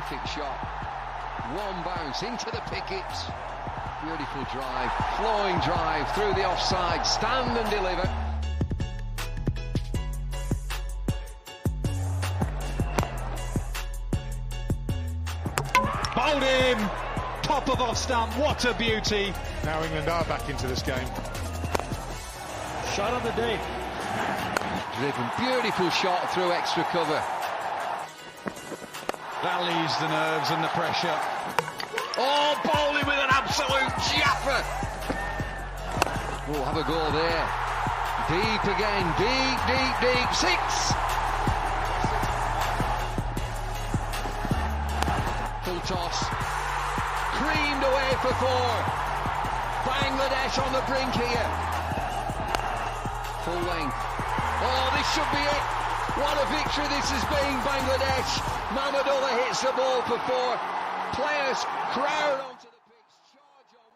Terrific shot. One bounce into the pickets. Beautiful drive, flowing drive through the offside. Stand and deliver. Bowled him! Top of off stump, what a beauty! Now England are back into this game. Shot of the day. Driven, beautiful shot through extra cover. Rallies the nerves and the pressure. Oh, bowling with an absolute japper. Oh, have a go there. Deep again, deep. 6. Full toss. Creamed away for 4. Bangladesh on the brink here. Full length. Oh, this should be it. What a victory this has been, Bangladesh. Mahmudullah hits the ball for 4. Players crowd onto the pitch. Charge on.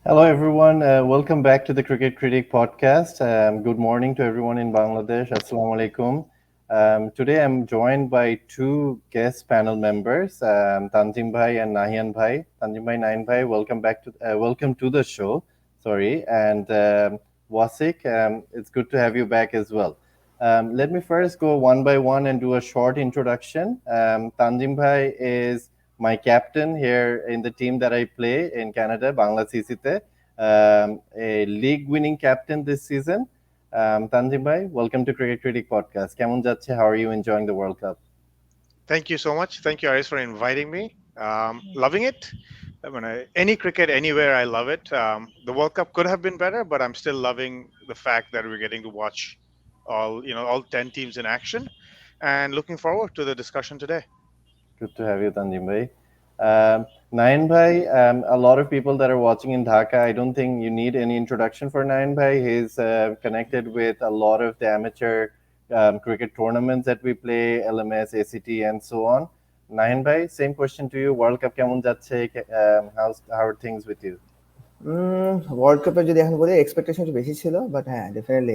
Hello, everyone. Welcome back to the Cricket Critic podcast. Good morning to everyone in Bangladesh. Assalamu alaikum. Today, I'm joined by 2 guest panel members, Tanzim Bhai and Nahian Bhai. Tanzim Bhai, Nahian Bhai, welcome to the show. And Wasik, it's good to have you back as well. Let me first go one by one and do a short introduction. Tanzim Bhai is my captain here in the team that I play in Canada, Bangla CC-te, a league-winning captain this season. Tanzim Bhai, welcome to Cricket Critic Podcast. Kemon jacche? How are you enjoying the World Cup? Thank you so much. Thank you, Aris, for inviting me. Loving it. Any cricket, anywhere, I love it. The World Cup could have been better, but I'm still loving the fact that we're getting to watch all 10 teams in action, and looking forward to the discussion today. Good to have you, Tanzim Bhai. Nayan Bhai, a lot of people that are watching in Dhaka, I don't think you need any introduction for Nayan Bhai. He's connected with a lot of the amateur cricket tournaments that we play, LMS, ACT, and so on. Nayan Bhai, same question to you. World Cup kemon jacche? How are things with you? World কাপে যদি এখন বলি expectation একটু বেশি ছিল, but হ্যাঁ definitely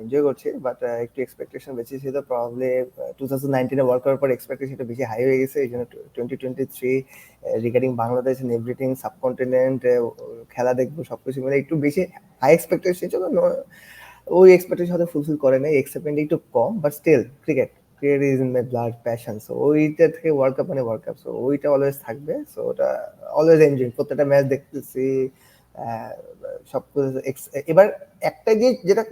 enjoy করছি, but একটু এক্সপেকটেশন বেশি ছিল। প্রবাবলি 2019 ওয়ার্ল্ড কাপের পর এক্সপেকটেশন একটু বেশি হাই হয়ে গেছে, এই জন্য 2023 regarding Bangladesh and everything subcontinent খেলা দেখবো সবকিছু মিলে একটু বেশি হাই এক্সপেকটেশন ছিল। ওই এক্সপেকটেশন হয়তো ফুলফিল করে নাই, এক্সপেক্টেশন একটু কম, but still cricket is in my blood passion. So ওইটা থেকে ওয়ার্ল্ড কাপ মানে ওয়ার্ল্ড কাপ, সো ওইটা অলওয়েজ থাকবে। সো ওটা অলওয়েজ এনজয়, প্রত্যেকটা ম্যাচ দেখতেছি সব। এবার একটা যেটা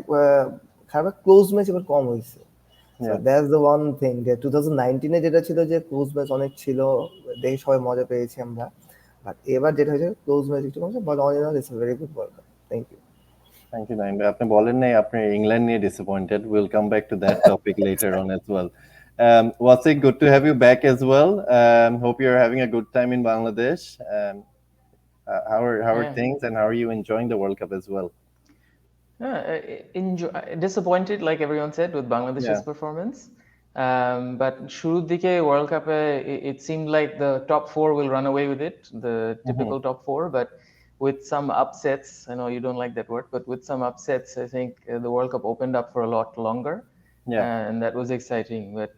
খারাপ, ক্লোজ ম্যাচ এবার কম হয়েছে। দ্যাটস দ্য ওয়ান থিং, যে 2019 যেটা ছিল যে ক্লোজ ম্যাচ অনেক ছিল, দেখে সবাই মজা পেয়েছি আমরা। বাট এবার যেটা হয়েছে ক্লোজ ম্যাচ একটু কমছে, but all in all it's a very good world cup. Thank you. Thank you, Nayan Bhai. আপনি বলেন নাই আপনি ইংল্যান্ড নিয়ে disappointed. We'll come back to that topic later on as well. Wasik, good to have you back as well. Hope you're having a good time in Bangladesh. How are things, and how are you enjoying the World Cup as well? Disappointed, like everyone said, with Bangladesh's performance. But শুরুর দিকে World Cup, it seemed like the top 4 will run away with it, the typical top 4. But with some upsets, I know you don't like that word, but with some upsets, I think the World Cup opened up for a lot longer. And that was exciting. But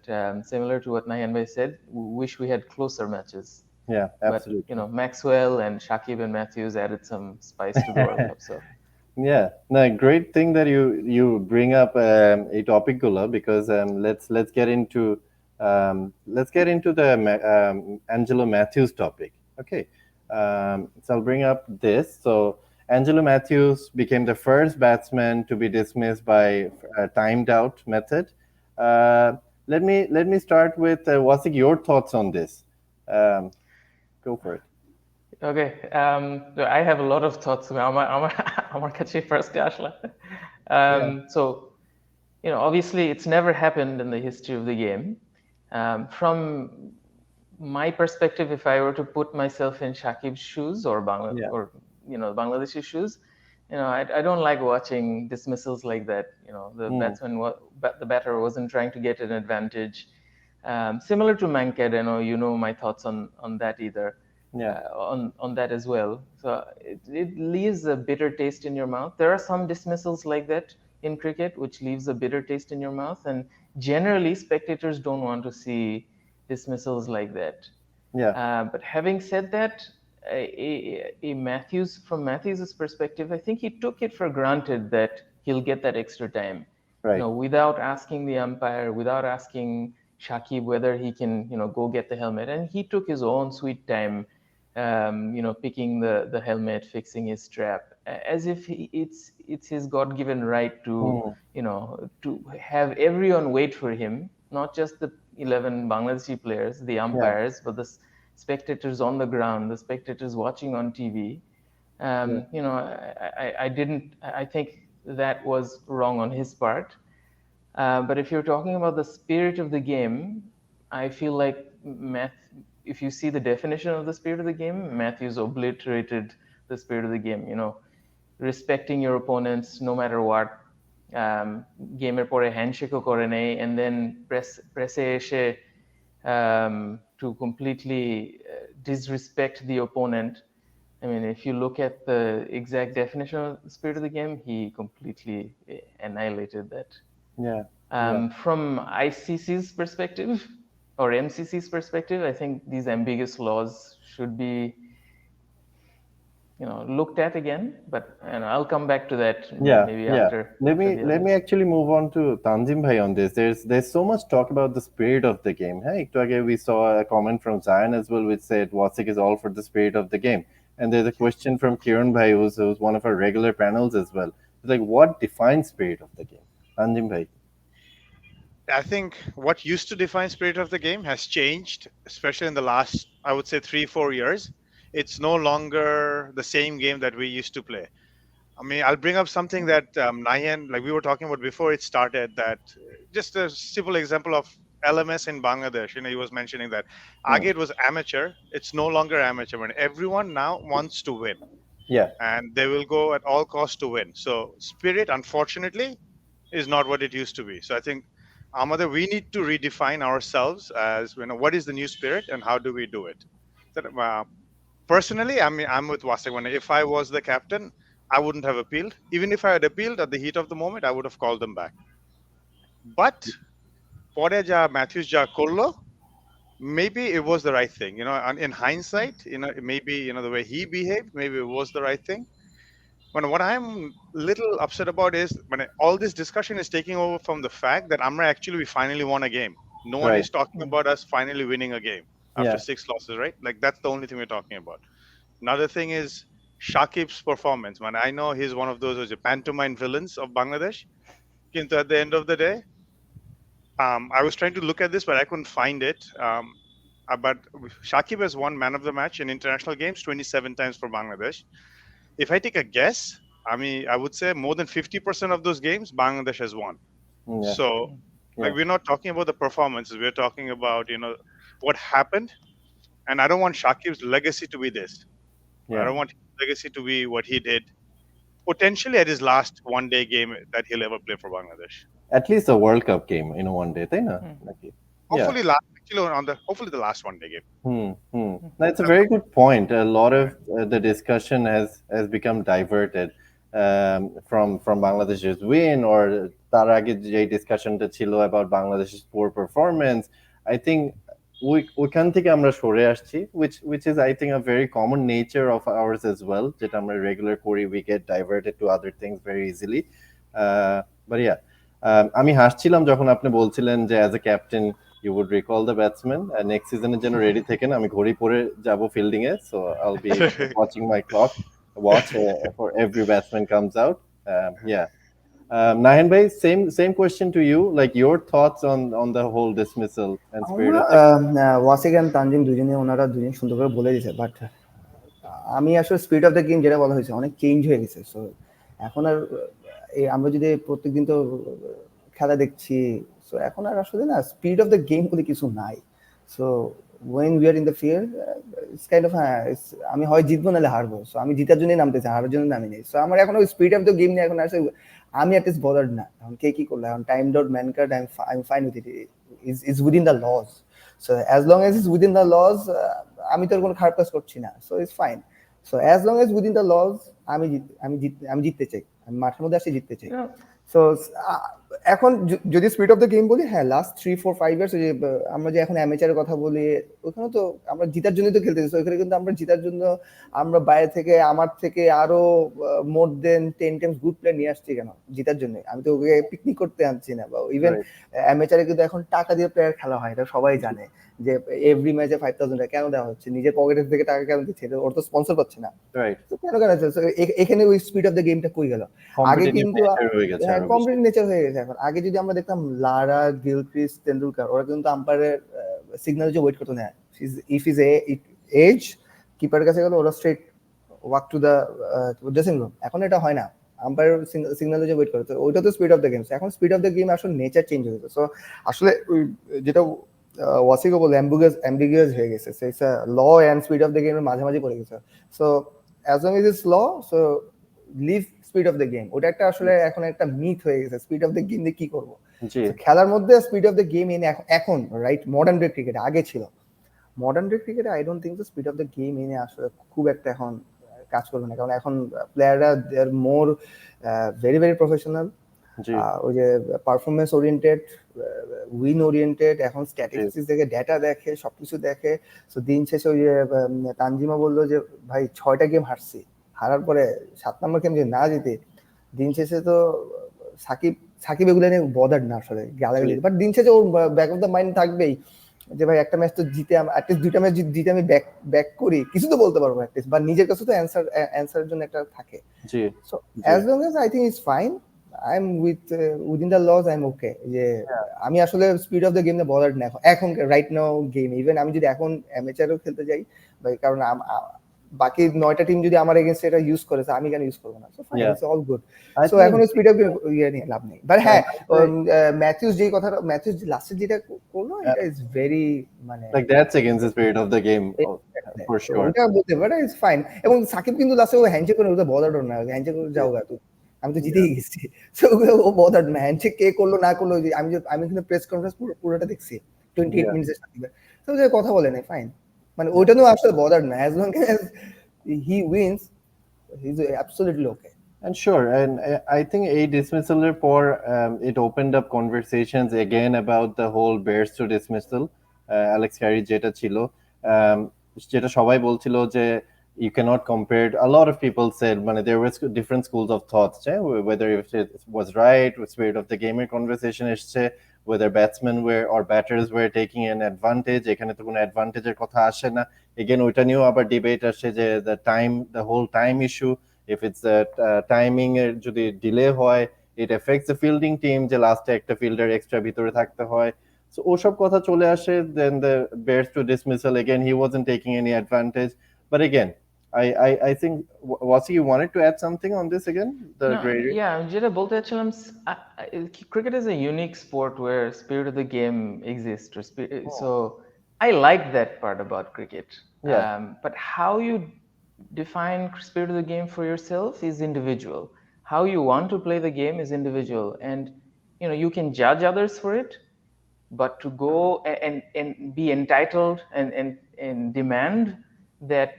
similar to what Nayan Bhai said, we wish we had closer matches. Yeah, absolutely. But Maxwell and Shakib and Matthews added some spice to the World Cup. So yeah, no, great thing that you bring up a topic, Gula, because let's get into the Angelo Matthews topic. Okay, so I'll bring up this. So Angelo Matthews became the first batsman to be dismissed by timed out method. Let me start with Wasik, your thoughts on this. Go for it. Okay, I have a lot of thoughts. আমার কাছে ফার্স্টে আসলা। So obviously it's never happened in the history of the game. From my perspective, if I were to put myself in Shakib's shoes or Bangladesh's shoes, I don't like watching dismissals like that. The the batter wasn't trying to get an advantage. Similar to Mankad, you know my thoughts on that either. On that as well. So it leaves a bitter taste in your mouth. There are some dismissals like that in cricket, which leaves a bitter taste in your mouth, and generally spectators don't want to see dismissals like that. But having said that, from Matthews' perspective, I think he took it for granted that he'll get that extra time, without asking the umpire, without asking Shakib whether he can, go get the helmet, and he took his own sweet time, picking the helmet, fixing his strap, as if it's his God-given right to, to have everyone wait for him, not just the 11 Bangladeshi players, the umpires, but the spectators on the ground, the spectators watching on TV. I think that was wrong on his part. But if you're talking about the spirit of the game, I feel like if you see the definition of the spirit of the game, Matthews obliterated the spirit of the game. Respecting your opponents no matter what. Gamer pore handshake kore nei, and then press eshe to completely disrespect the opponent. I mean, if you look at the exact definition of the spirit of the game, he completely annihilated that. From ICC's perspective or MCC's perspective, I think these ambiguous laws should be looked at again, but I'll come back to that maybe after. Let me actually move on to Tanzim Bhai on this. There's so much talk about the spirit of the game. Hey, we saw a comment from Zion as well, which said Wasik is all for the spirit of the game. And there's a question from Kiran Bhai, who's one of our regular panels as well. It's like, what defines spirit of the game? Tanzim Bhai. I think what used to define spirit of the game has changed, especially in the last, I would say, 3-4 years. It's no longer the same game that we used to play. I mean, I'll bring up something that Nayan, like we were talking about before it started, that just a simple example of LMS in Bangladesh. He was mentioning that Age it was amateur. It's no longer amateur. When everyone now wants to win. And they will go at all costs to win. So spirit, unfortunately, is not what it used to be. So I think, Amada, we need to redefine ourselves as, what is the new spirit and how do we do it? Personally, I'm with Wasik. If I was the captain, I wouldn't have appealed. Even if I had appealed at the heat of the moment, I would have called them back. But pore ja Matthews ja korlo, maybe it was the right thing. In hindsight, maybe the way he behaved, maybe it was the right thing. What I'm little upset about is when all this discussion is taking over from the fact that we finally won a game. No one is talking about us finally winning a game after 6 losses, right? Like that's the only thing we're talking about. Another thing is Shakib's performance. I know he's one of those pantomime villains of Bangladesh. Kintu at the end of the day, I was trying to look at this, but I couldn't find it. But Shakib has won man of the match in international games 27 times for Bangladesh. If I take a guess, I would say more than 50% of those games Bangladesh has won. So, we're not talking about the performances. We're talking about, what happened. And I don't want Shakib's legacy to be this. I don't want his legacy to be what he did potentially at his last one-day game that he'll ever play for Bangladesh. At least a World Cup game in one day, Hopefully, hopefully the last one-day game. That's a very good point. A lot of the discussion has become diverted from Bangladesh's win, or তার আগে যে ডিসকাশনটা ছিল about Bangladesh's poor performance. I think ওইখান থেকে আমরা সরে আসছি, which is I think a very common nature of ours as well, যেটা আমরা রেগুলার করি. We get diverted to other things very easily. But yeah, আমি হাসছিলাম যখন আপনি বলছিলেন যে as a captain you would recall the batsman. Next season এর জন্য রেডি থাকেন, আমি ঘড়ি পরে যাব fielding A, so I'll be watching my clock, for every batsman comes out. Nayan bhai, same question to you, like your thoughts on the whole dismissal and spirit of Wasik and Tanzim ওনারা দুজন সুন্দর করে বলে দিয়েছে, but আমি আসলে spirit of the game যেটা বলা হয়েছে অনেক চেঞ্জ হয়ে গেছে। সো এখন আর আমরা যদি প্রত্যেকদিন তো খেলা দেখছি, সো এখন আর আসলে না স্পিড অফ দ্য গেম বলে কিছু নাই। So when we are in the field, it's kind of আমি হয় জিতবো নাহলে হারবো, সো আমি জিতার জন্যই নামতেছি, হারার জন্য নামি নেই। সো আমার এখন ওই স্পিড অফ দ্য গেম নিয়ে এখন আসলে আমি অ্যাটলিস্ট বদার্ড না। এখন কে কি করলো, এখন timed out Mankad, I am fine with it, is within the laws. So as long as is within the laws, আমি তো কোনো খারাপ কাজ করছি না, so it's fine. So as long as within the laws, আমি জিততে চাই, আমি মাঠের মধ্যে আসি জিততে চাই। সো এখন যদি স্পিড অফ দ্য গেম বলি, হ্যাঁ লাস্ট 3-4-5 ইয়ার্স যে আমরা যে এখন অ্যামেচারের কথা বলি, ওখানে তো আমরা জিতার জন্যই তো খেলতেছি। ওখানে কিন্তু আমরা জিতার জন্য আমরা বাইরে থেকে আমার থেকে আরো মোর দেন 10 টাইমস গুড প্লেয়ার নিয়ে আসছি। কেন? জিতার জন্য। আমি তো ওকে পিকনিক করতে আনছি না। বা ইভেন অ্যামেচারে কিন্তু এখন টাকা দিয়ে প্লেয়ার খেলা হয়, এটা সবাই জানে যে এভরি ম্যাচে 5000 টাকা কেন দেওয়া হচ্ছে, নিজের পকেটের থেকে টাকা কেন দিচ্ছে, ওর তো স্পন্সর পাচ্ছে না, তো কেন এখানে ওই স্পিড অফ দ্য গেমটা কই গেল? আগে কিন্তু কম্পিটিটিভ নেচার হয়ে গেছে এখন। আগে যদি আমরা দেখতাম লারা, গিলক্রিস্ট, তেন্ডুলকার, ওরা কিন্তু আম্পায়ারের সিগন্যাল যে ওয়েট করতো না, ইফ ইজ এজ কিপারের কাছে গেল, ওরা straight walk to the dressing room. এখন এটা হয় না, আম্পায়ার সিগন্যাল যে ওয়েট করতো, ওইটা তো স্পিড অফ দ্য গেম। এখন স্পিড অফ দ্য গেম আসলে নেচার চেঞ্জ হয়ে গেছে। সো আসলে যেটা ওয়াসিকো বলে অ্যাম্বিগুয়াস হয়ে গেছে, so it's a law and spirit of the গেমের মাঝামাঝি পড়ে গেছে। So as long as it's law, so leave spirit of the game. ওটা একটা আসলে এখন একটা মিথ হয়ে গেছে, স্পিড অফ দ্য গেম দিয়ে কি করবো। খেলার মধ্যে স্পিড অফ দ্য গেম এনে এখন রাইট মডার্ন ডে ক্রিকেট, আগে ছিল মডার্ন ডে ক্রিকেটে I don't think speed of the game এনে আসলে খুব একটা এখন কাজ করবে না, কারণ এখন প্লেয়াররা দে আর মোর ভেরি ভেরি প্রফেশনাল। ওই যে পারফরমেন্স ওরিয়েন্টেড, উইন ওরিয়েন্টেড, এখন স্ট্যাটিস্টিক্স দেখে, ডেটা দেখে, সবকিছু দেখে। সো দিন শেষে ওই যে তানজিমা বললো যে ভাই 6টা গেম হারছি, হারার পরে 7 নম্বর গেম যদি না জিতে, দিন শেষে তো সাকিব এগুলো নিয়ে বদার না আসলে গালাগালি, বাট দিন শেষে ওর ব্যাক অফ দ্য মাইন্ড থাকবেই যে ভাই একটা ম্যাচ তো জিতে, অ্যাটলিস্ট 2টা ম্যাচ জিতে আমি ব্যাক করি, কিছু তো বলতে পারবো অ্যাটলিস্ট, বা নিজের কাছে তো অ্যান্সারের জন্য একটা থাকে। So as long as I think it's fine, I am within the laws, I am okay. যে আমি আসলে স্পিড অফ দ্য গেম নিয়ে বলার না এখন রাইট নাও গেম। ইভেন আমি যদি এখন অ্যামেচারও খেলতে যাই, কারণ বাকি 9টা টিম যদি আমার এগেইনস্ট এটা ইউজ করেছে, আমি কেন ইউজ করবো না? So fine, it's all good. So এখন স্পিড অফ ইয়ে নিয়ে লাভ নেই। বাট হ্যাঁ, ম্যাথিউস যেই কথাটা, ম্যাথিউস লাস্টে যেটা করলো, এটা ইজ ভেরি মানে like that's against the spirit of the game for sure. এটা বলতে পারে ইটস ফাইন। এবং সাকিব কিন্তু লাস্টে ও হ্যান্ডশেক করে, ওটা বলার না, হ্যান্ডশেক করে যাও গা, আমি তো জিতেই গেছি। সো ও বদার না, হ্যান্ডশেক কে করলো না করলো, আমি কিন্তু প্রেস কনফারেন্স পুরোটা দেখছি 28 মিনিটের সাথে। তো যে কথা বলে নাই, ফাইন, মানে ওইটা তো আসলে বদার না, as long as he wins, he's absolutely okay. And sure, and I think a dismissal for it opened up conversations again about the whole Bears to dismissal. Alex Carey যেটা ছিল, যেটা সবাই বলছিল যে you cannot compare. A lot of people said মানে there was different schools of thoughts, whether it was right, with spirit of the gamer conversation এসছে, whether batsmen were or batters were taking an advantage, এখানে তো কোনো অ্যাডভান্টেজের কথা আসে না। Again ওইটা নিয়েও আবার ডিবেট আসে যে the whole time issue, if it's timing এর যদি ডিলে হয়, it affects the fielding team, যে লাস্টে একটা ফিল্ডার এক্সট্রা ভিতরে থাকতে হয়। So ওসব কথা চলে আসে, then the Bears to dismissal, again he wasn't taking any advantage. But again, I think Wasi, you wanted to add something on this again? যেটা বলতে চাচ্ছিলাম, cricket is a unique sport where spirit of the game exists, so I like that part about cricket. But how you define spirit of the game for yourself is individual. How you want to play the game is individual, and you can judge others for it, but to go and be entitled and demand that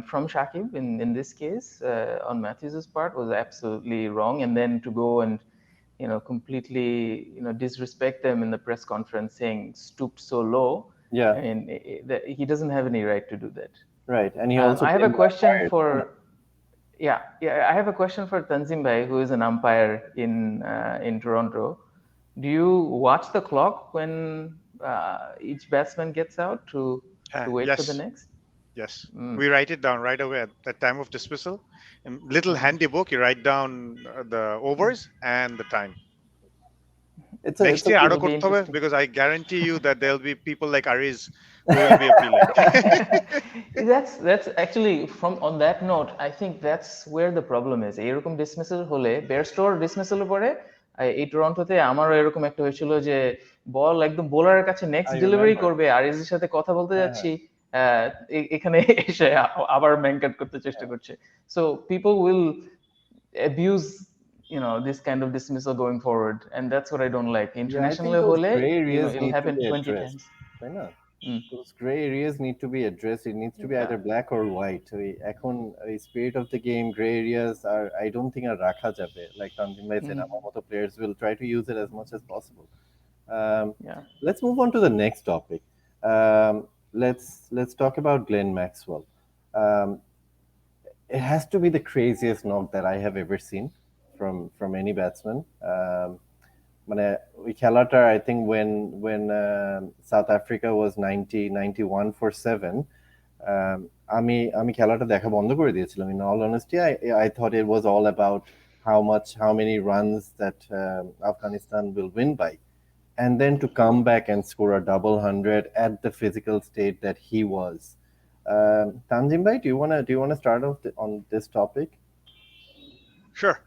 from Shakib in this case on Matthews's part was absolutely wrong, and then to go and completely disrespect them in the press conference saying stooped so low, and he doesn't have any right to do that. Right, and he also I have a question for I have a question for Tanzim Bhai, who is an umpire in Toronto. Do you watch the clock when each batsman gets out to wait for the next? Yes, we write it down right away at the time of dismissal. In little handy book, you write down the overs and the time. Next year, because I guarantee you that there'll be people like Ariz who will be appealing. That's actually, on that note, I think that's where the problem is. এরকম dismissal হলে, Bear Store dismissal পরে এই টরন্টোতে আমারও এরকম একটা হয়েছিল যে বল একদম বোলারের কাছে নেক্সট I ডেলিভারি remember. করবে, আরিজের সাথে কথা বলতে হ্যাঁ, যাচ্ছি, এখানে এসে আবার ম্যানকাট করতে চেষ্টা করছে। So people will abuse this kind of dismissal going forward, and that's what I don't like. Yeah, I think Internationally those hole gray areas it'll need to happen be 20 addressed. times. তাই না? Mm. Those gray areas need to be addressed. It needs to be Yeah. either black or white. ওই এখন ওই spirit of the game, gray areas are, I don't think, আর রাখা যাবে. Like Tanzim bhai said, আমার মতো players will try to use it as much as possible. Yeah. Let's move on to the next topic. Let's talk about Glenn Maxwell. It has to be the craziest knock that I have ever seen from any batsman. মানে ওই খেলাটা I think when South Africa was 91 for 7, আমি খেলাটা দেখা বন্ধ করে দিয়েছিলাম. In all honesty, I thought it was all about how many runs that Afghanistan will win by, and then to come back and score a double 100 at the physical state that he was. Tanzim bhai, do you wanna start off on this topic? Sure.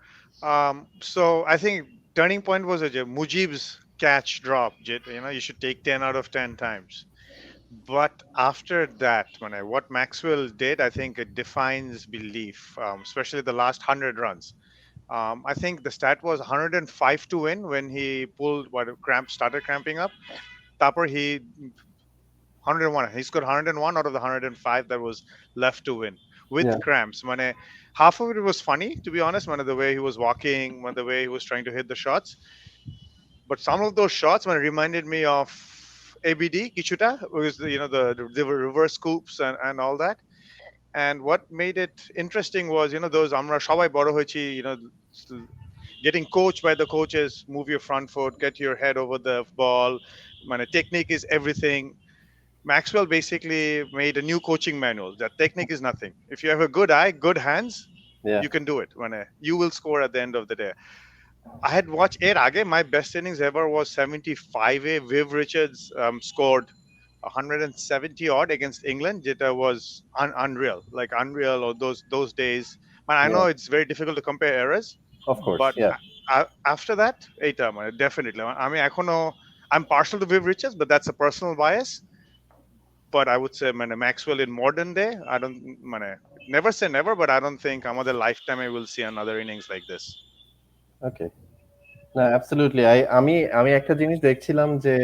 So I think turning point was Mujib's catch drop. You should take 10 out of 10 times. But after that, what Maxwell did, I think it defines belief, especially the last 100 runs. I think the stat was 105 to win when he pulled started cramping up. Tapper he 101. He scored 101 out of the 105 that was left to win with cramps. Half of it was funny, to be honest. The way he was walking, the way he was trying to hit the shots. But some of those shots reminded me of ABD Kichuta, because the reverse scoops and all that. And what made it interesting was those Amra Shabai Boro Hoichi, getting coached by the coaches, move your front foot, get your head over the ball. Technique is everything. Maxwell basically made a new coaching manual that technique is nothing. If you have a good eye, good hands, you can do it. You will score at the end of the day. I had watched Aage. My best innings ever was 75. Viv Richards scored 170 odd against England. It was unreal, or those days. I know it's very difficult to compare eras. Of course, but yeah. After that, definitely. I'm partial to Viv Richards, but that's a personal bias. But I would say Maxwell in modern day, I don't never say never, but I don't think আমাদের lifetime I will see another innings like this. Okay. No, absolutely. আমি একটা জিনিস দেখছিলাম যে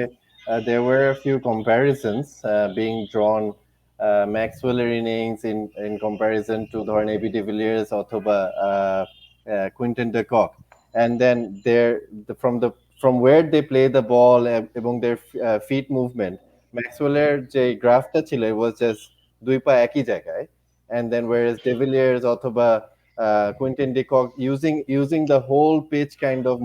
there were a few comparisons being drawn, Maxwell-এর innings in comparison to ধরেন AB de Villiers অথবা Quinton de Kock, and then from where they play the ball এবং their feet movement, Maxwell-এর যে গ্রাফটা ছিল it was just দুই পা একই জায়গায়, and then whereas de Villiers অথবা Quinton de Kock using the whole pitch kind of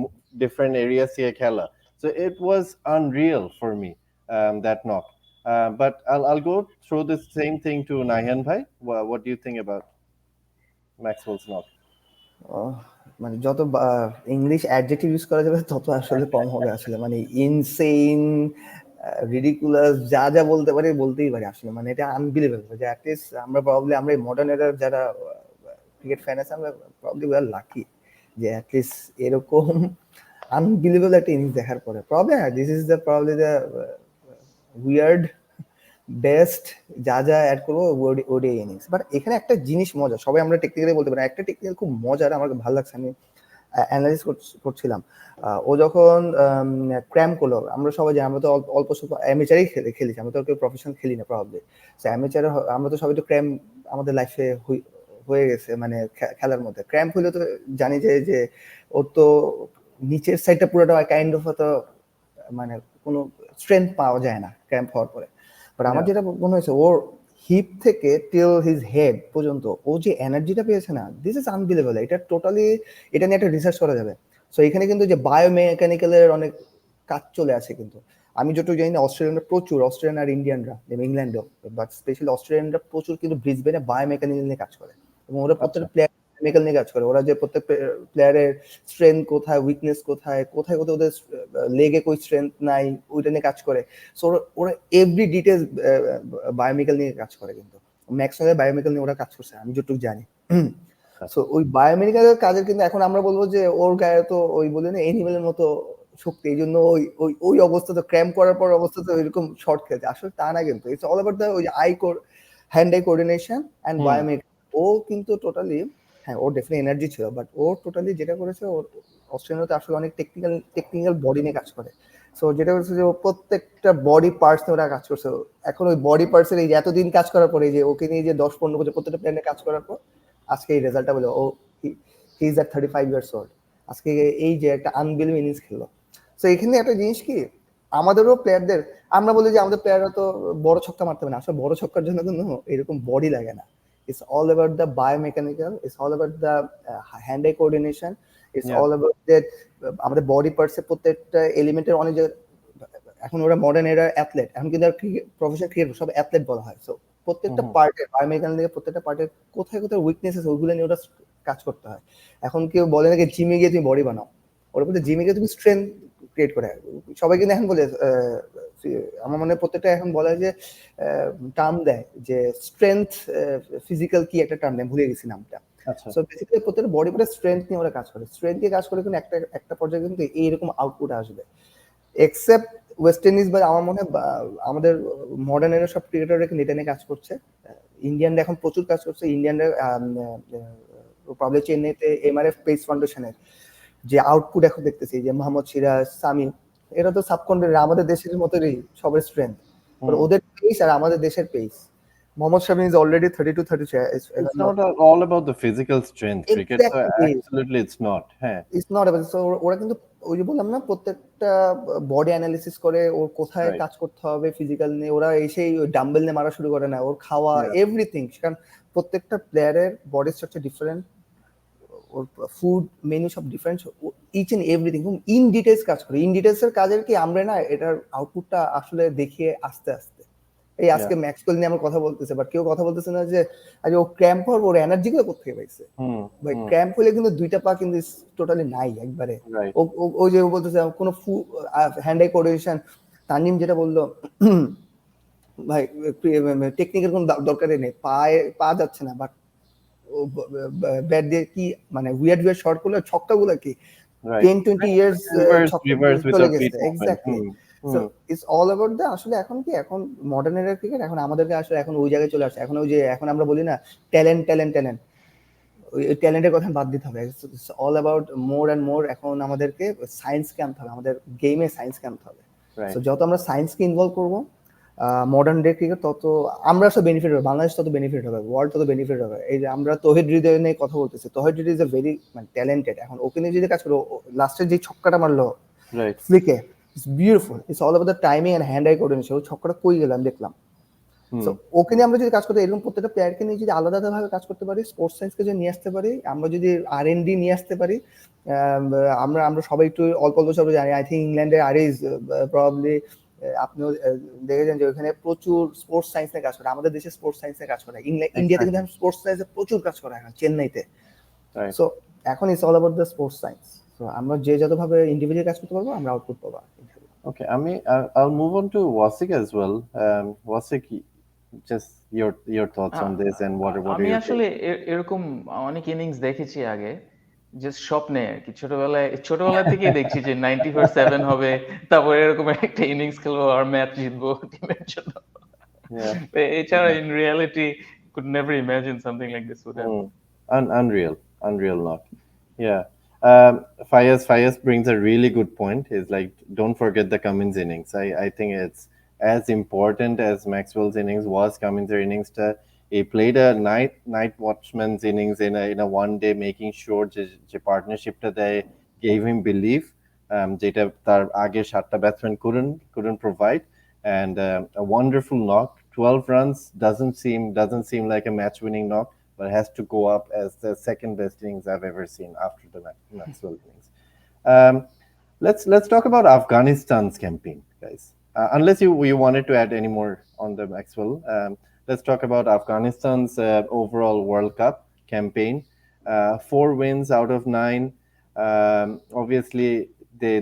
different areas here khela. So it was unreal for me, that knock. But I'll go throw the same thing to Nayan bhai. What do you think about Maxwell's knock? যত English adjective use করা যাবে তত আসলে কম হবে আসলে, insane, ridiculous, যা যা বলতে পারি বলতেই পারি আসলে, এটা আনবিলিভেবল যে অ্যাটলিস্ট আমরা মডার্ন এরার যারা ক্রিকেট ফ্যান আছে আমরা প্রবলি উই আর লাকি যে অ্যাটলিস্ট এরকম আনবিলিভেবল একটা ইনিংস দেখার পরে this is the weird best যা অ্যাড করবো ওডিআই ইনিংস। বাট এখানে একটা জিনিস মজা, সবাই আমরা টেকনিক্যালি বলতে পারি, একটা টেকনিক্যাল খুব মজার আমার ভালো লাগছে, আমি অ্যানালাইসিস করছিলাম। ও যখন ক্র্যাম্প করলো, আমরা সবাই জানি আমরা তো অল্প স্বল্প অ্যামেচারই খেলেছি, আমরা তো কেউ প্রফেশনাল খেলি না প্রবলি। অ্যামেচার আমরা তো সবাই তো ক্র্যাম্প আমাদের লাইফে হয়ে গেছে, খেলার মধ্যে ক্র্যাম্প হইলে তো জানি যে ওর তো নিচের সাইডটা পুরোটা কাইন্ড অফ হয়তো কোনো স্ট্রেংথ পাওয়া যায় না ক্র্যাম্প হওয়ার পরে। বাট আমার যেটা মনে হয়েছে ওর হিপ থেকে টিল হিজ হেড পর্যন্ত ও যে এনার্জিটা পেয়েছে না, দিস ইজ আনবিলিভেবল। এটা টোটালি এটা নিয়ে একটা রিসার্চ করা যাবে। সো এখানে কিন্তু যে বায়োমেকানিক্যালের অনেক কাজ চলে আসে, কিন্তু আমি যতটুকু জানি না অস্ট্রেলিয়ানরা প্রচুর, অস্ট্রেলিয়ান আর ইন্ডিয়ানরা, ইংল্যান্ডও, বাট স্পেশালি অস্ট্রেলিয়ানরা প্রচুর কিন্তু ব্রিসবেনে বায়োমেকানিক্যাল নিয়ে কাজ করে, এবং ওরা প্রত্যেকটা প্লেয়ার মেকানিক্যাল নিয়ে কাজ করে। ওরা যে প্রত্যেক প্লেয়ারের স্ট্রেংথ কোথায়, উইকনেস কোথায় ওদের লেগে কই স্ট্রেংথ নাই, ওইটা নিয়ে কাজ করে। সো ওরা এভরি ডিটেলস বায়োমেকানিক্যাল নিয়ে কাজ করে, কিন্তু ম্যাক্সওয়েলের বায়োমেকানিক্যাল নিয়ে ওরা কাজ করছে আমি যতটুকু জানি। সো ওই বায়োমেডিক্যালের কাজের কিন্তু এখন আমরা বলবো যে ওর গায়ে তো ওই বলে না এনিমেলের মতো শক্তি, এই জন্য ওই ওই ওই অবস্থা তো ক্র্যাম্প করার পর অবস্থা তো এরকম শর্ট খেলছে, আসলে তা না কিন্তু ইটস অল অ্যাবাউট দ্য ওই hand eye coordination and biomedical. ও কিন্তু টোটালি, হ্যাঁ ওর ডেফিনেটলি এনার্জি ছিল, বাট ও টোটালি যেটা করেছে ওর অস্ট্রেলিয়াতে আসলে অনেক টেকনিক্যাল বডি নিয়ে কাজ করে। সো যেটা হচ্ছে যে ও প্রত্যেকটা বডি পার্টস নিয়ে ওরা কাজ করছে। এখন ওই বডি পার্টসের এই যে এতদিন কাজ করার পরে যে ওকে নিয়ে যে 10-15 বছর প্রত্যেকটা প্ল্যানে কাজ করার পর আজকে এই রেজাল্টটা বলে ও he is at 35 years old, আজকে এই যে একটা আনবিলিভ ইনিংস খেললো। সো এখানে একটা জিনিস কি, আমাদেরও প্লেয়ারদের, আমরা বলি যে আমাদের প্লেয়াররা তো বড় ছক্কা মারতে পারে না, আসলে বড় ছক্কার জন্য কিন্তু এরকম বডি লাগে না। It's all about the biomechanical, it's all about the hand-eye coordination, it's all about that আমাদের বডি পার্টস এর প্রত্যেকটা এলিমেন্টের অনেক জায়গায়, এখন ওরা মডার্ন এরা অ্যাথলেট, এখন কিন্তু আর প্রফেশনাল ক্রিকেটার সব অ্যাথলেট বলা হয়। সো প্রত্যেকটা পার্টের বায়োমেকানিক্যাল থেকে প্রত্যেকটা পার্টের কোথায় কোথায় উইকনেসেস ওইগুলো নিয়ে ওরা কাজ করতে হয়। এখন কেউ বলে নাকি জিমে গিয়ে তুমি বডি বানাও, ওরা বলতে জিমে গিয়ে তুমি স্ট্রেংথ ক্রিয়েট করে। সবাই কিন্তু এখন বলে, আমার মনে হয় প্রত্যেকটা এখন বলা হয় যে টার্ম দেয় যে স্ট্রেংথ ফিজিক্যাল কি একটা টার্ম দেয়, ভুলে গেছি নামটা। সো বেসিক্যালি প্রত্যেকটা বডি পার্টের স্ট্রেংথ নিয়ে ওরা কাজ করে, স্ট্রেংথ নিয়ে কাজ করে কিন্তু একটা পর্যায়ে কিন্তু এইরকম আউটপুট আসবে। এক্সেপ্ট ওয়েস্ট ইন্ডিজ বা আমার মনে হয় আমাদের মডার্ন এরা সব ক্রিকেটাররা কিন্তু এটা নিয়ে কাজ করছে। ইন্ডিয়ানরা এখন প্রচুর কাজ করছে। ইন্ডিয়ানরা প্রবলেম চেন্নাইতে এমআরএফ পেস ফাউন্ডেশনের যে আউটপুট এখন দেখতেছি, যে মোহাম্মদ সিরাজ, সামি, এরা তো সাবকন্টিনেন্ট আমাদের দেশের মতোই সবার স্ট্রেংথ, ওদের পেস আর আমাদের দেশের pace. Mohammad Shami is already 32-33. It's not all about the physical strength. Cricket, absolutely, it's not. It's not about. So ওরা কিন্তু ওই যে বললাম না, প্রত্যেকটা বডি অ্যানালিসিস করে ওর কোথায় কাজ করতে হবে ফিজিক্যাল নিয়ে। ওরা এসেই ডাম্বেল নিয়ে মারা শুরু করে না, ওর খাওয়া এভরিথিং, কারণ প্রত্যেকটা প্লেয়ারের বডি স্ট্রাকচার ডিফারেন্ট, ওর ফুড মেনু সব different, each and everything in details কাজ করে। ইন ডিটেলস এর কাজের কি আমরা না এটার আউটপুটটা আসলে দেখিয়ে আস্তে আস্তে, এই আজকে ম্যাক্সওয়েল নিয়ে আমরা কথা বলতেছে, বাট কেউ কথা বলতেছে না যে আজ ও ক্র্যাম্প হওয়ার ওর এনার্জি গুলো কোথেকে পাইছে। ভাই ক্র্যাম্প হলে কিন্তু দুইটা পা কিন্তু টোটালি নাই একবারে। ও যে বলতেছে কোনো হ্যান্ড আই কোঅর্ডিনেশন, তানজিম যেটা বললো ভাই টেকনিকের কোনো দরকারই নেই, পা যাচ্ছে না, বাট ব্যাট দিয়ে কি মানে উইয়ার্ড শট করলে ছক্কা গুলো কি 10-20 ইয়ার্স চলে গেছে। Exactly. So it's all about the আসলে এখন কি, এখন মডার্ন এরা ক্রিকেট এখন আমাদেরকে আসলে এখন ওই জায়গায় চলে আসছে। এখন ওই যে এখন আমরা বলি না ট্যালেন্ট, ওই ট্যালেন্টের কথা বাদ দিতে হবে। It's all about more and more. এখন আমাদেরকে সায়েন্সকে আনতে হবে, আমাদের গেমে সায়েন্সকে আনতে হবে। সো যত আমরা সায়েন্সকে ইনভলভ করবো মডার্ন ডে ক্রিকেট, তত আমরা সব বেনিফিট হবে, বাংলাদেশ তত বেনিফিট হবে, ওয়ার্ল্ড তত বেনিফিট হবে। এই যে আমরা তৌহিদ হৃদয় নিয়ে কথা বলতেছি, তৌহিদ হৃদয় ইজ এ ভেরি মানে ট্যালেন্টেড। এখন ওকে নিয়ে যদি কাজ করো, লাস্টের যে ছক্কাটা মারলো ফ্লিকে, it's beautiful, it's all about the timing and hand eye coordination। ওই ছক্কাটা কই গেলাম দেখলাম। সো ওকে নিয়ে আমরা যদি কাজ করতে, এরকম প্রত্যেকটা প্লেয়ারকে নিয়ে যদি আলাদা ভাবে কাজ করতে পারি, স্পোর্টস সায়েন্সকে যদি নিয়ে আসতে পারি, আমরা যদি R&D নিয়ে আসতে পারি, আমরা সবাই একটু অল্প সবাই জানি, আই থিঙ্ক ইংল্যান্ডের আরএস প্রবাবলি আপনিও দেখেছেন যে ওখানে প্রচুর স্পোর্টস সায়েন্স নিয়ে কাজ করে। আমাদের দেশে স্পোর্টস সায়েন্স নিয়ে কাজ করে, ইন্ডিয়াতে কিন্তু স্পোর্টস সায়েন্সে প্রচুর কাজ করা হয় চেন্নাইতে। সো এখন it's all about the sports science. So আমরা যে যতভাবে ইন্ডিভিজুয়াল কাজ করতে পারবো, আমরা আউটপুট পাবো। Okay, I'll move on to Wasik as well. Wasik, just your thoughts on this and what আমি আসলে এরকম অনেক ইনিংস দেখেছি আগে, জাস্ট স্বপ্নে আর কি। ছোটবেলা থেকে দেখছি যে 90/7 হবে, তারপর এরকম একটা ইনিংস খেলবো আর ম্যাচ জিতবো টিমের জন্য। এছাড়া in reality could never imagine something like this would happen. Unreal not. Yeah. Fayez brings a really good point. Is like, don't forget the Cummins innings. I think it's as important as Maxwell's innings was. Cummins' innings, he played a night watchman's innings in a one day, making sure the partnership that they gave him belief. Jeta tar aage 7 batsmen couldn't provide, and a wonderful knock. 12 runs doesn't seem like a match winning knock, but has to go up as the second best innings I've ever seen after the Maxwell innings. Let's talk about Afghanistan's campaign, guys. Unless you wanted to add any more on the Maxwell, let's talk about Afghanistan's overall World Cup campaign. 4 wins out of 9. Obviously,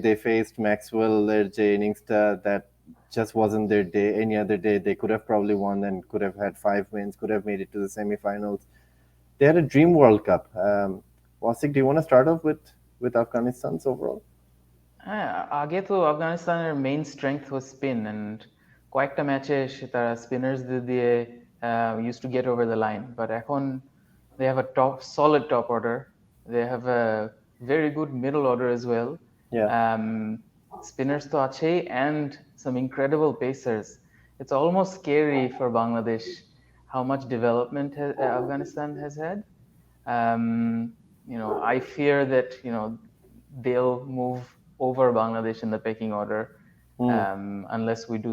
they faced Maxwell, their innings that just wasn't their day. Any other day, they could have probably won and could have had 5 wins, could have made it to the semi-finals. they had a dream World Cup. Wasik, do you want to start off with Afghanistan's overall? আগে তো আফগানিস্তানের main strength was spin and কয়েকটা ম্যাচে তারা স্পিনার্সদের দিয়ে use to get over the line but এখন they have a solid top order. They have a very good middle order as well. Spinners to ache and some incredible pacers. It's almost scary for Bangladesh how much development Afghanistan has had. I fear that they'll move over Bangladesh in the pecking order unless we do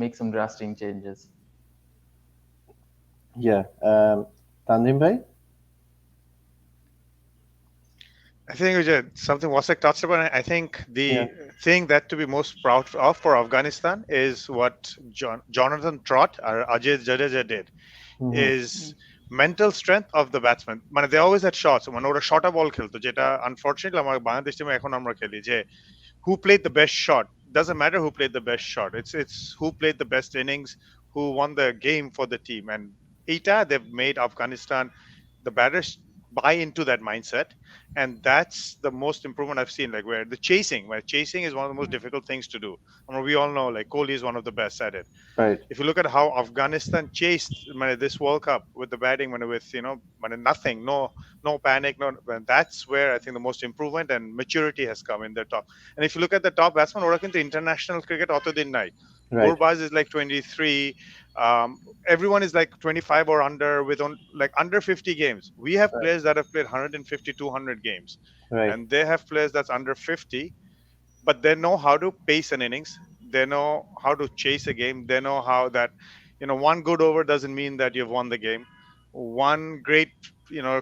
make some drastic changes. Yeah. Tanzim bhai? I think something Wasik touched upon. I think the thing that to be most proud of for Afghanistan is what Jonathan Trott or Ajay Jadeja did, is mental strength of the batsman. They always had shots. Oda shorter ball khelto, jeta unfortunately amar Bangladesh team ekhon amra kheli je who played the best shot. Doesn't matter who played the best shot. It's who played the best innings, who won the game for the team. And they've made Afghanistan, the batters buy into that mindset, and that's the most improvement I've seen. Like where chasing is one of the most difficult things to do. We all know like Kohli is one of the best at it. Right. If you look at how Afghanistan chased this World Cup with the batting, with nothing, no panic, that's where I think the most improvement and maturity has come in their top. And if you look at the top batsman, ora kintu international cricket auto din nai. Gurbaz is like 23. Everyone is like 25 or under with under 50 games. We have players that have played 150, 200 games, and they have players that's under 50, but they know how to pace an innings. They know how to chase a game. They know how that, one good over doesn't mean that you've won the game. One great,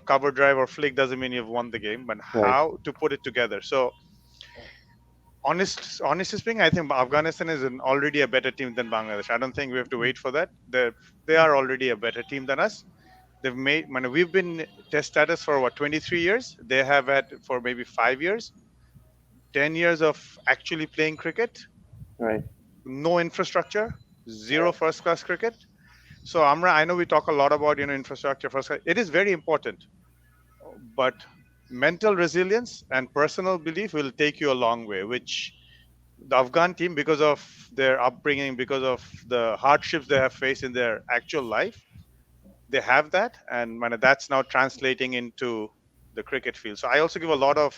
cover drive or flick doesn't mean you've won the game, but how to put it together. So, honestly speaking, I think Afghanistan is already a better team than Bangladesh. I don't think we have to wait for that. They are already a better team than us. We've been test status for 23 years. They have had for maybe 5 years, 10 years of actually playing cricket. Right. No infrastructure, zero first class cricket. So I know we talk a lot about infrastructure, first class. It is very important, but mental resilience and personal belief will take you a long way, which the Afghan team, because of their upbringing, because of the hardships they have faced in their actual life, they have that, and that's now translating into the cricket field. So I also give a lot of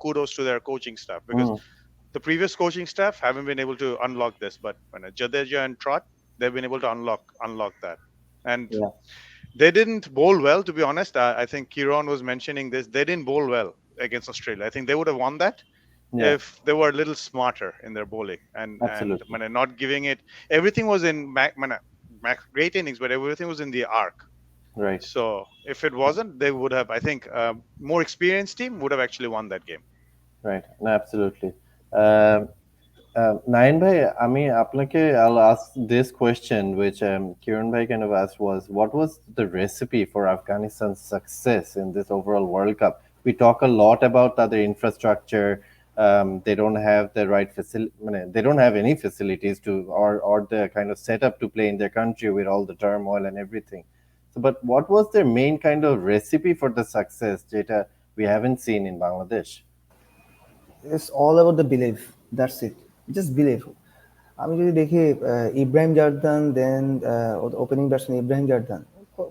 kudos to their coaching staff, because the previous coaching staff haven't been able to unlock this, but Jadeja and Trott, they've been able to unlock that. And they didn't bowl well, to be honest. I think Kieron was mentioning this. They didn't bowl well against Australia. I think they would have won that if they were a little smarter in their bowling and not giving it. Everything was in great innings, but everything was in the arc. Right. So if it wasn't, they would have. I think more experienced team would have actually won that game. Right. No, absolutely. Nayan bhai, I'll ask this question, which Kiran bhai kind of asked, was what was the recipe for Afghanistan's success in this overall World Cup? We talk a lot about their infrastructure. They don't have the right they don't have any facilities to or the kind of setup to play in their country with all the turmoil and everything. So, but what was their main kind of recipe for the success, Jeta, we haven't seen in Bangladesh? It's all about the belief. That's it. Just believe. আমি যদি দেখি Ibrahim Zadran, then opening batsman Ibrahim Zadran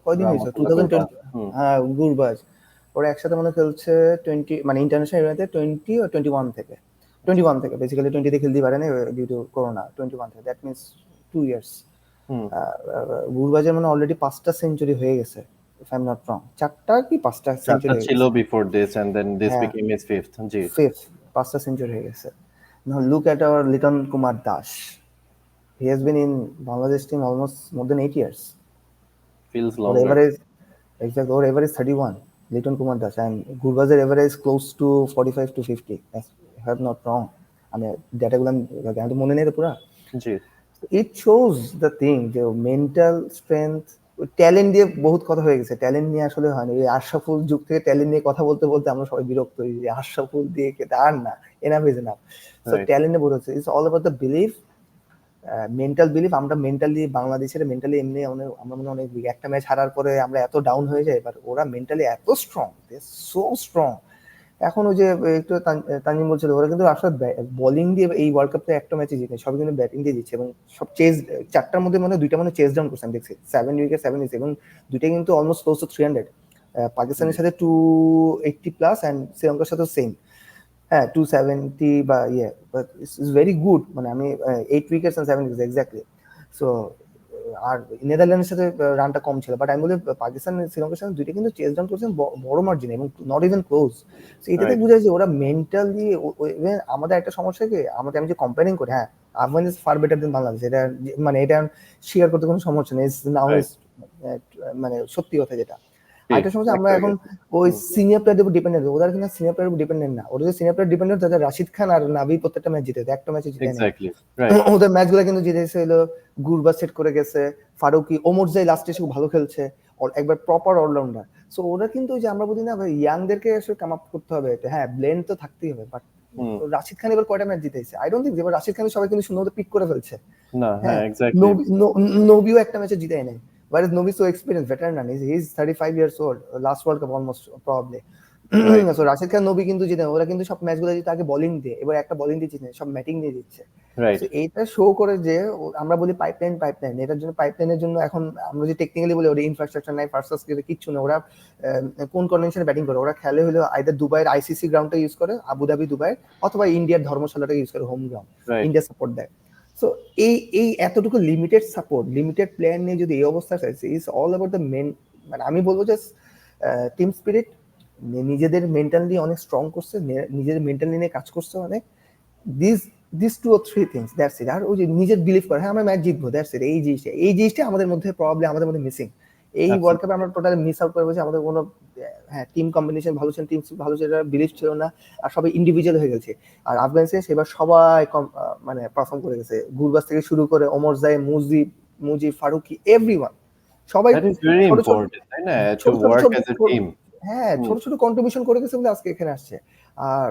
কয়দিন হয়েছে 2020 গুরবাজ ওরা একসাথে মনে খেলছে 20 international ইভেন্টে 20 ও 21 থেকে বেসিক্যালি 20 তে খেলতে পারে না ডিউ টু করোনা 21 থেকে দ্যাট মিন্স 2 ইয়ার্স গুরবাজের অলরেডি 5টা সেঞ্চুরি হয়ে গেছে if I'm not wrong 4টা কি 5টা সেঞ্চুরি ছিল before this and then this became his fifth 5টা সেঞ্চুরি হয়ে গেছে. Now look at our Liton Kumar Dash. He has been in Bangladesh team almost more than 8 years. Feels longer. Our average 31. Liton Kumar Dash and Gurbaz's average close to 45 to 50. If I'm not wrong. Data gulan to mone nei pura. It shows the thing, the mental strength, talent দিয়ে বহুত কথা হয়ে গেছে. Talent নিয়ে আসলে হয় না. এই আশরাফুল যুগ থেকে ট্যালেন্ট নিয়ে কথা বলতে বলতে আমরা সবাই বিরক্ত হই যে আশরাফুল দিয়ে আর না, এনাফ ইজ এনাফ. সো ট্যালেন্টে বহুত হচ্ছে. It's all about the belief mental belief, আমরা মেন্টালি বাংলাদেশের মেন্টালি এমনি আমরা মনে অনেক weak। একটা ম্যাচ হারার পরে আমরা এত ডাউন হয়ে যাই, বাট ওরা মেন্টালি এত স্ট্রং, সো স্ট্রং। এখন ওই যে একটু তানজিম বলছিল, ওরা কিন্তু আসলে বোলিং দিয়ে এই ওয়ার্ল্ড কাপে একটা ম্যাচে জিতে, সবাই কিন্তু ব্যাটিং দিয়ে জিতছে, এবং সব চেজ, চারটার মধ্যে মানে দুইটা মানে চেজ ডাউন করছে আমি দেখছি, 7 উইকেট 7 উইকেট, এবং দুইটা কিন্তু অলমোস্ট ক্লোজ টু 300। পাকিস্তানের সাথে 280 প্লাস অ্যান্ড শ্রীলঙ্কার সাথে সেম, হ্যাঁ 270 বা বাট ইটস ভেরি গুড। মানে আমি 8 wickets and 7 wickets exactly. So আর নেদারল্যান্ডের সাথে রানটা কম ছিল, বাট আমি বলি পাকিস্তান শ্রীলঙ্কার সাথে দুইটা কিন্তু চেস ডাউন করছেন বড় মার্জিনে, এবং নট ইভেন ক্লোজ। সো এটাতে বোঝা যায় ওরা মেন্টালি, ইভেন আমাদের একটা সমস্যা কি, আমাদের আমি যে কম্পেয়ারিং করি, হ্যাঁ আফগান ইজ ফার বেটার দেন বাংলাদেশ, এটা মানে এটা শেয়ার করতে কোনো সমস্যা নেই, মানে সত্যি কথা যেটা। আরেকটা সমস্যা, আমরা এখন ওই সিনিয়র প্লেয়ারদের উপর ডিপেন্ডেন্ট, ওরা কিন্তু সিনিয়র প্লেয়ারের উপর ডিপেন্ডেন্ট না, ওরা যে সিনিয়র প্লেয়ার ডিপেন্ডেন্ট, তাদের রাশিদ খান আর নাভি প্রত্যেকটা ম্যাচ জিতে, একটা ম্যাচে জিতে নেয়। ওদের ম্যাচগুলো কিন্তু জিতেছে হলো গুরবাজ সেট করে গেছে, ফারুকি, ওমর জাই লাস্টে এসে ভালো খেলছে, একবার প্রপার অলরাউন্ডার। সো ওরা কিন্তু ওই যে আমরা বলি না ভাই, ইয়াংদেরকে আসলে কাম আপ করতে হবে, হ্যাঁ ব্লেন্ড তো থাকতেই হবে, বাট রাশিদ খান এবার কয়টা ম্যাচ জিতেছে, আই ডোন্ট থিংক এবার রাশিদ খান সবাই কিন্তু সুন্দর পিক করে ফেলছে না। হ্যাঁ নবীও একটা ম্যাচে জিতায় নাই, whereas Novi so experienced veteran and he's 35 years old, last World Cup almost probably. So Rashid Khan Nobi কিন্তু জিতে, ওরা কিন্তু সব ম্যাচগুলো জিতে আগে বোলিং দিয়ে, এবার একটা বোলিং দিয়ে জিতে, সব ব্যাটিং দিয়ে দিচ্ছে। সো এটা শো করে যে আমরা বলি পাইপলাইন, এটার জন্য পাইপলাইনের জন্য এখন আমরা যে টেকনিক্যালি বলি ওরা ইনফ্রাস্ট্রাকচার নাই, ফার্স্ট ক্লাস কিচ্ছু না, ওরা কোন কন্ডিশনে ব্যাটিং করে, ওরা খেলে হলো আইদার দুবাইয়ের আইসিসি গ্রাউন্ডটা ইউজ করে, আবুধাবি দুবাই, অথবা ইন্ডিয়ার ধর্মশালাটা ইউজ করে, হোম গ্রাউন্ড, ইন্ডিয়া সাপোর্ট দেয়। সো এই এতটুকু লিমিটেড সাপোর্ট, লিমিটেড প্লেয়ার নিয়ে যদি এই অবস্থা চাইছে, is all about the men, মানে আমি বলবো যে টিম স্পিরিট, নিজেদের মেন্টালি অনেক স্ট্রং করছে, নিজেদের মেন্টালি নিয়ে কাজ করছে অনেক, this 2 or 3 things, that's it. আর ওই যে নিজের বিলিভ করে, হ্যাঁ আমরা ম্যাচ জিতবো, দ্যাটস ইট। এই জিনিসটা আমাদের মধ্যে প্রবলেম, আমাদের মধ্যে মিসিং। এই ওয়ার্ল্ড কাপে আমরা টোটালি মিস আউট করে বলছি, আমাদের কোনো হ্যাঁ টিম কম্বিনেশন ভালো ছিল, টিম ভালো ছিল, বিলিভ ছিল না, আর সবাই ইন্ডিভিজুয়াল হয়ে গেছে। আর আফগানিস্তান সেবার সবাই মানে পারফর্ম করে গেছে, গুরবাজ থেকে শুরু করে ওমর জাই, মুজিব, ফারুকি, এভরিওয়ান, সবাই হ্যাঁ ছোট ছোট কন্ট্রিবিউশন করে গেছে বলে আজকে এখানে আসছে। আর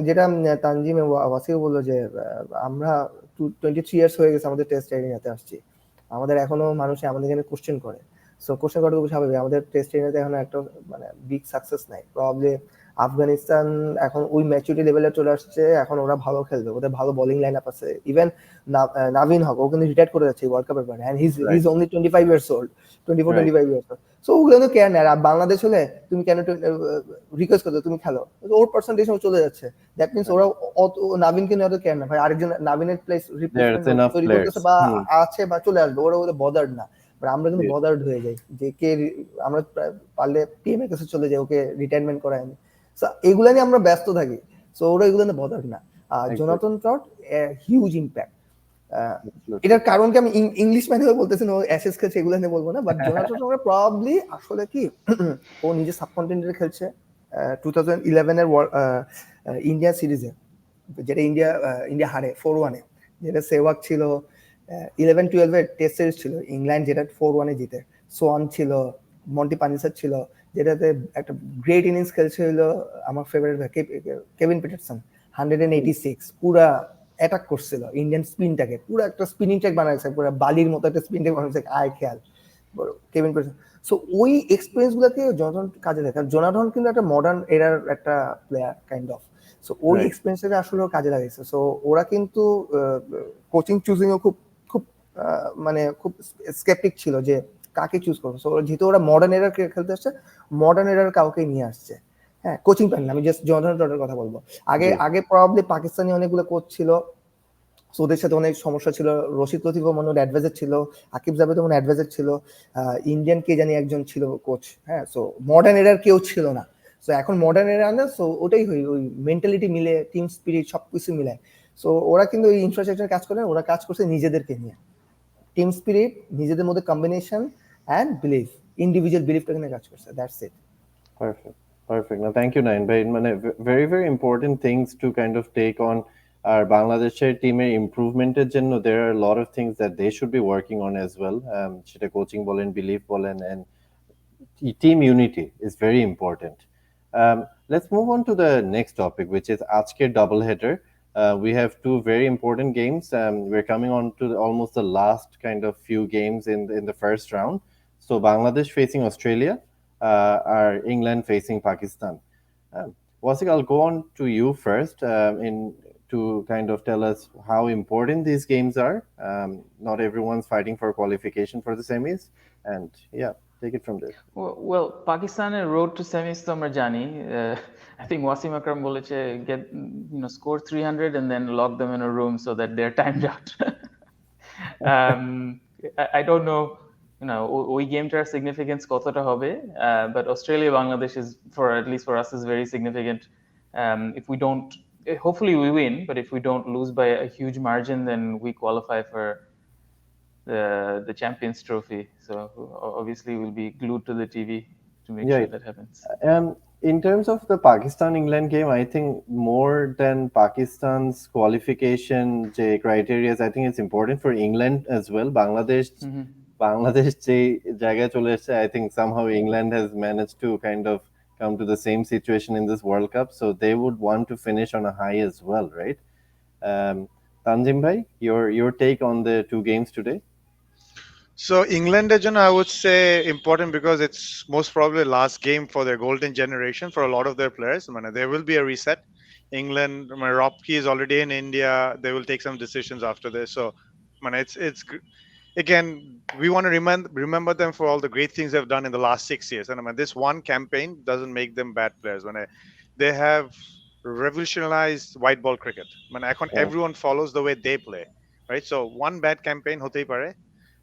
যেটা তানজিম ওয়াসিও বললো যে আমরা 23 ইয়ার্স হয়ে গেছে আমাদের টেস্ট এরিয়াতে আসছি, আমাদের এখনো মানুষ আমাদের এখানে কোশ্চেন করে। সো কোশ্চেন করাটা খুব স্বাভাবিক, আমাদের টেস্ট এরিয়াতে এখনো একটা মানে বিগ সাকসেস নাই। প্রবাবলি আফগানিস্তান এখন ওই ম্যাচুরিটি লেভেলে চলে আসছে, এখন ওরা ভালো খেলবে, ওদের ভালো বোলিং লাইন আপ আছে। ইভেন নাভিন হক, ও কিন্তু রিটায়ার করে যাচ্ছে ওয়ার্ল্ড কাপের পরে, and he is only 25 years old, 24-25 years old. So ওগুলো কিন্তু কেয়ার নেয়। আর বাংলাদেশ হলে তুমি কেন রিকোয়েস্ট করছো, তুমি খেলো, ওর পার্সেন্টেজ চলে যাচ্ছে, দ্যাট মিনস ওরা নাভিনকে নিয়ে অত কেয়ার না ভাই, আরেকজন নাভিনের প্লেস রিপ্লেসমেন্ট তৈরি করতেছে বা আছে বা চলে আসবে, ওরা ওদের বদার্ড না। বাট আমরা কিন্তু বদার্ড হয়ে যাই যে কে, আমরা পারলে টিএম এর কাছে চলে যাই, ওকে রিটায়ারমেন্ট করায় আমি। সো এগুলা নিয়ে আমরা ব্যস্ত থাকি, সো ওরা এগুলো নিয়ে বদার্ড না। আর জোনাথন ট্রট হিউজ ইম্প্যাক্ট, এটার কারণ কি আমি ইংলিশ ম্যানে বলতেছি না, অ্যাশেজ খেলছে এগুলো নিয়ে বলবো না, বাট জোনাথন ট্রট প্রবাবলি আসলে কি ও নিজে সাবকন্টিনেন্টে খেলছে। 2011 এর ইন্ডিয়া সিরিজে যেটা ইন্ডিয়া হারে 4-1, যেটা সেওয়াগ ছিল, 11-12 এর টেস্ট সিরিজ ছিল, ইংল্যান্ড যেটা 4-1 জিতে, সোয়ান ছিল, মন্টি পানিসার ছিল, যেটাতে একটা গ্রেট ইনিংস খেলছিল আমার ফেভারিট কেভিন পিটারসন, 186, পুরা অ্যাটাক করছিল ইন্ডিয়ান স্পিনটাকে, পুরো একটা স্পিনিং ট্র্যাক বানাইছে, পুরো বালির মতো একটা স্পিন ট্র্যাক বানাইছে, আয় খেয়াল কেভিন পিটারসন। সো ওই এক্সপিরিয়েন্স গুলাকে জোনাথন কাজে দেয়, কারণ জোনাথন কিন্তু একটা মডার্ন এরার একটা প্লেয়ার কাইন্ড অফ। সো ওই এক্সপিরিয়েন্সটাকে আসলে কাজে লাগাইছে। সো ওরা কিন্তু কোচিং চুজিং ও খুব মানে খুব স্কেপটিক ছিল যে কাকে চুজ করবো। সো যেহেতু ওরা মডার্ন এরার খেলতে আসছে, মডার্ন এরার কাউকে নিয়ে আসছে। হ্যাঁ কোচিং প্যানেল, আমি জাস্ট জোনাথন ট্রটের কথা বলবো। আগে প্রবাবলি পাকিস্তানি অনেকগুলো কোচ ছিল, সো ওদের সাথে অনেক সমস্যা ছিল। রশিদ লতিফও মনে হয় অ্যাডভাইজার ছিল, আকিব জাভেদও মনে অ্যাডভাইজার ছিল, ইন্ডিয়ান কে জানি একজন ছিল কোচ। হ্যাঁ সো মডার্ন এরার কেউ ছিল না। সো এখন মডার্ন এরা না, সো ওটাই ওই মেন্টালিটি মিলে, টিম স্পিরিট সবকিছু মিলায়। সো ওরা কিন্তু ওই ইনফ্রাস্ট্রাকচার কাজ করে, ওরা কাজ করছে নিজেদেরকে নিয়ে, টিম স্পিরিট, নিজেদের মধ্যে কম্বিনেশন অ্যান্ড বিলিভ, ইন্ডিভিজুয়াল বিলিভটাকে নিয়ে কাজ করছে, that's it. Perfect. Now, thank you, Nain. But very, very important things to kind of take on our Bangladesh team improvement. There are a lot of things that they should be working on as well. Coaching ball and belief ball and team unity is very important. Let's move on to the next topic, which is Ajker double header. We have two very important games. We're coming on to almost the last kind of few games in the first round. So Bangladesh facing Australia, or England facing Pakistan. Wasik, I'll go on to you first to kind of tell us how important these games are. Not everyone's fighting for qualification for the semis, and yeah, take it from there. Well, Pakistaনের road to semis তো আমরা জানি. I think Wasim Akram বলেছে score 300 and then lock them in a room so that they're timed out. I don't know, ওই গেমটার significance কতটা হবে, but Australia Bangladesh is, for at least for us, is very significant. If we don't, hopefully we win, but if we don't lose by a huge margin, then we qualify for the Champions Trophy. So obviously we'll be glued to the TV to make sure that happens. In terms of the Pakistan-England game, I think more than Pakistan's qualification criteria, I think it's important for England as well. Bangladesh যে জায়গায় চলে এসেছে, I think somehow England has managed to kind of come to the same situation in this World Cup, so they would want to finish on a high as well, right? Tanzim bhai, your take on the two games today? So England, I would say important because it's most probably the last game for their golden generation for a lot of their players. I mean, there will be a reset. England, Robke is already in India. They will take some decisions after this. So, I mean, it's again, we want to remember them for all the great things they've done in the last 6 years. And I mean, this one campaign doesn't make them bad players. They have revolutionized white ball cricket. I mean, everyone follows the way they play, right? So one bad campaign hotei pare.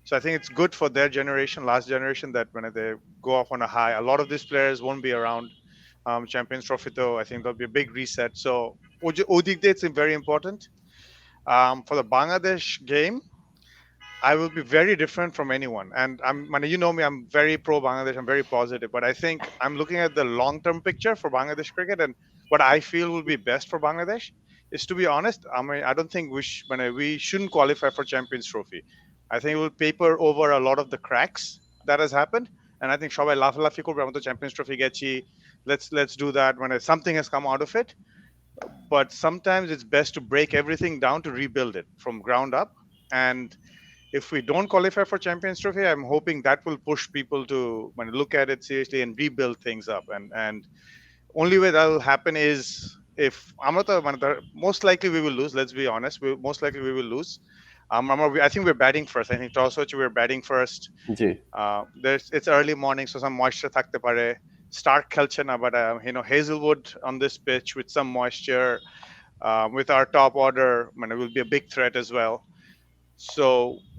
So I think it's good for their generation, last generation, that when they go off on a high, a lot of these players won't be around. Champions Trophy, though, I think there'll be a big reset. So Odigde, it's very important. For the Bangladesh game, I will be very different from anyone. And you know me, I'm very pro Bangladesh. I'm very positive. But I think I'm looking at the long-term picture for Bangladesh cricket, and what I feel will be best for Bangladesh is, to be honest, I don't think we shouldn't qualify for Champions Trophy. I think it will paper over a lot of the cracks that has happened, and I think সবাই লাফালাফি করবে আমরা তো champions trophy গেছি, let's do that when something has come out of it. But sometimes it's best to break everything down to rebuild it from ground up. And if we don't qualify for Champions Trophy, I'm hoping that will push people to look at it seriously and rebuild things up. And only way that will happen is if most likely we will lose. Let's be honest, most likely we will lose. I think we're batting first. I think toss we're batting first. It's early morning, so some moisture thakte pare. Stark khelche na, but Hazelwood on this pitch with some moisture, with our top order, it will be a big threat as well. So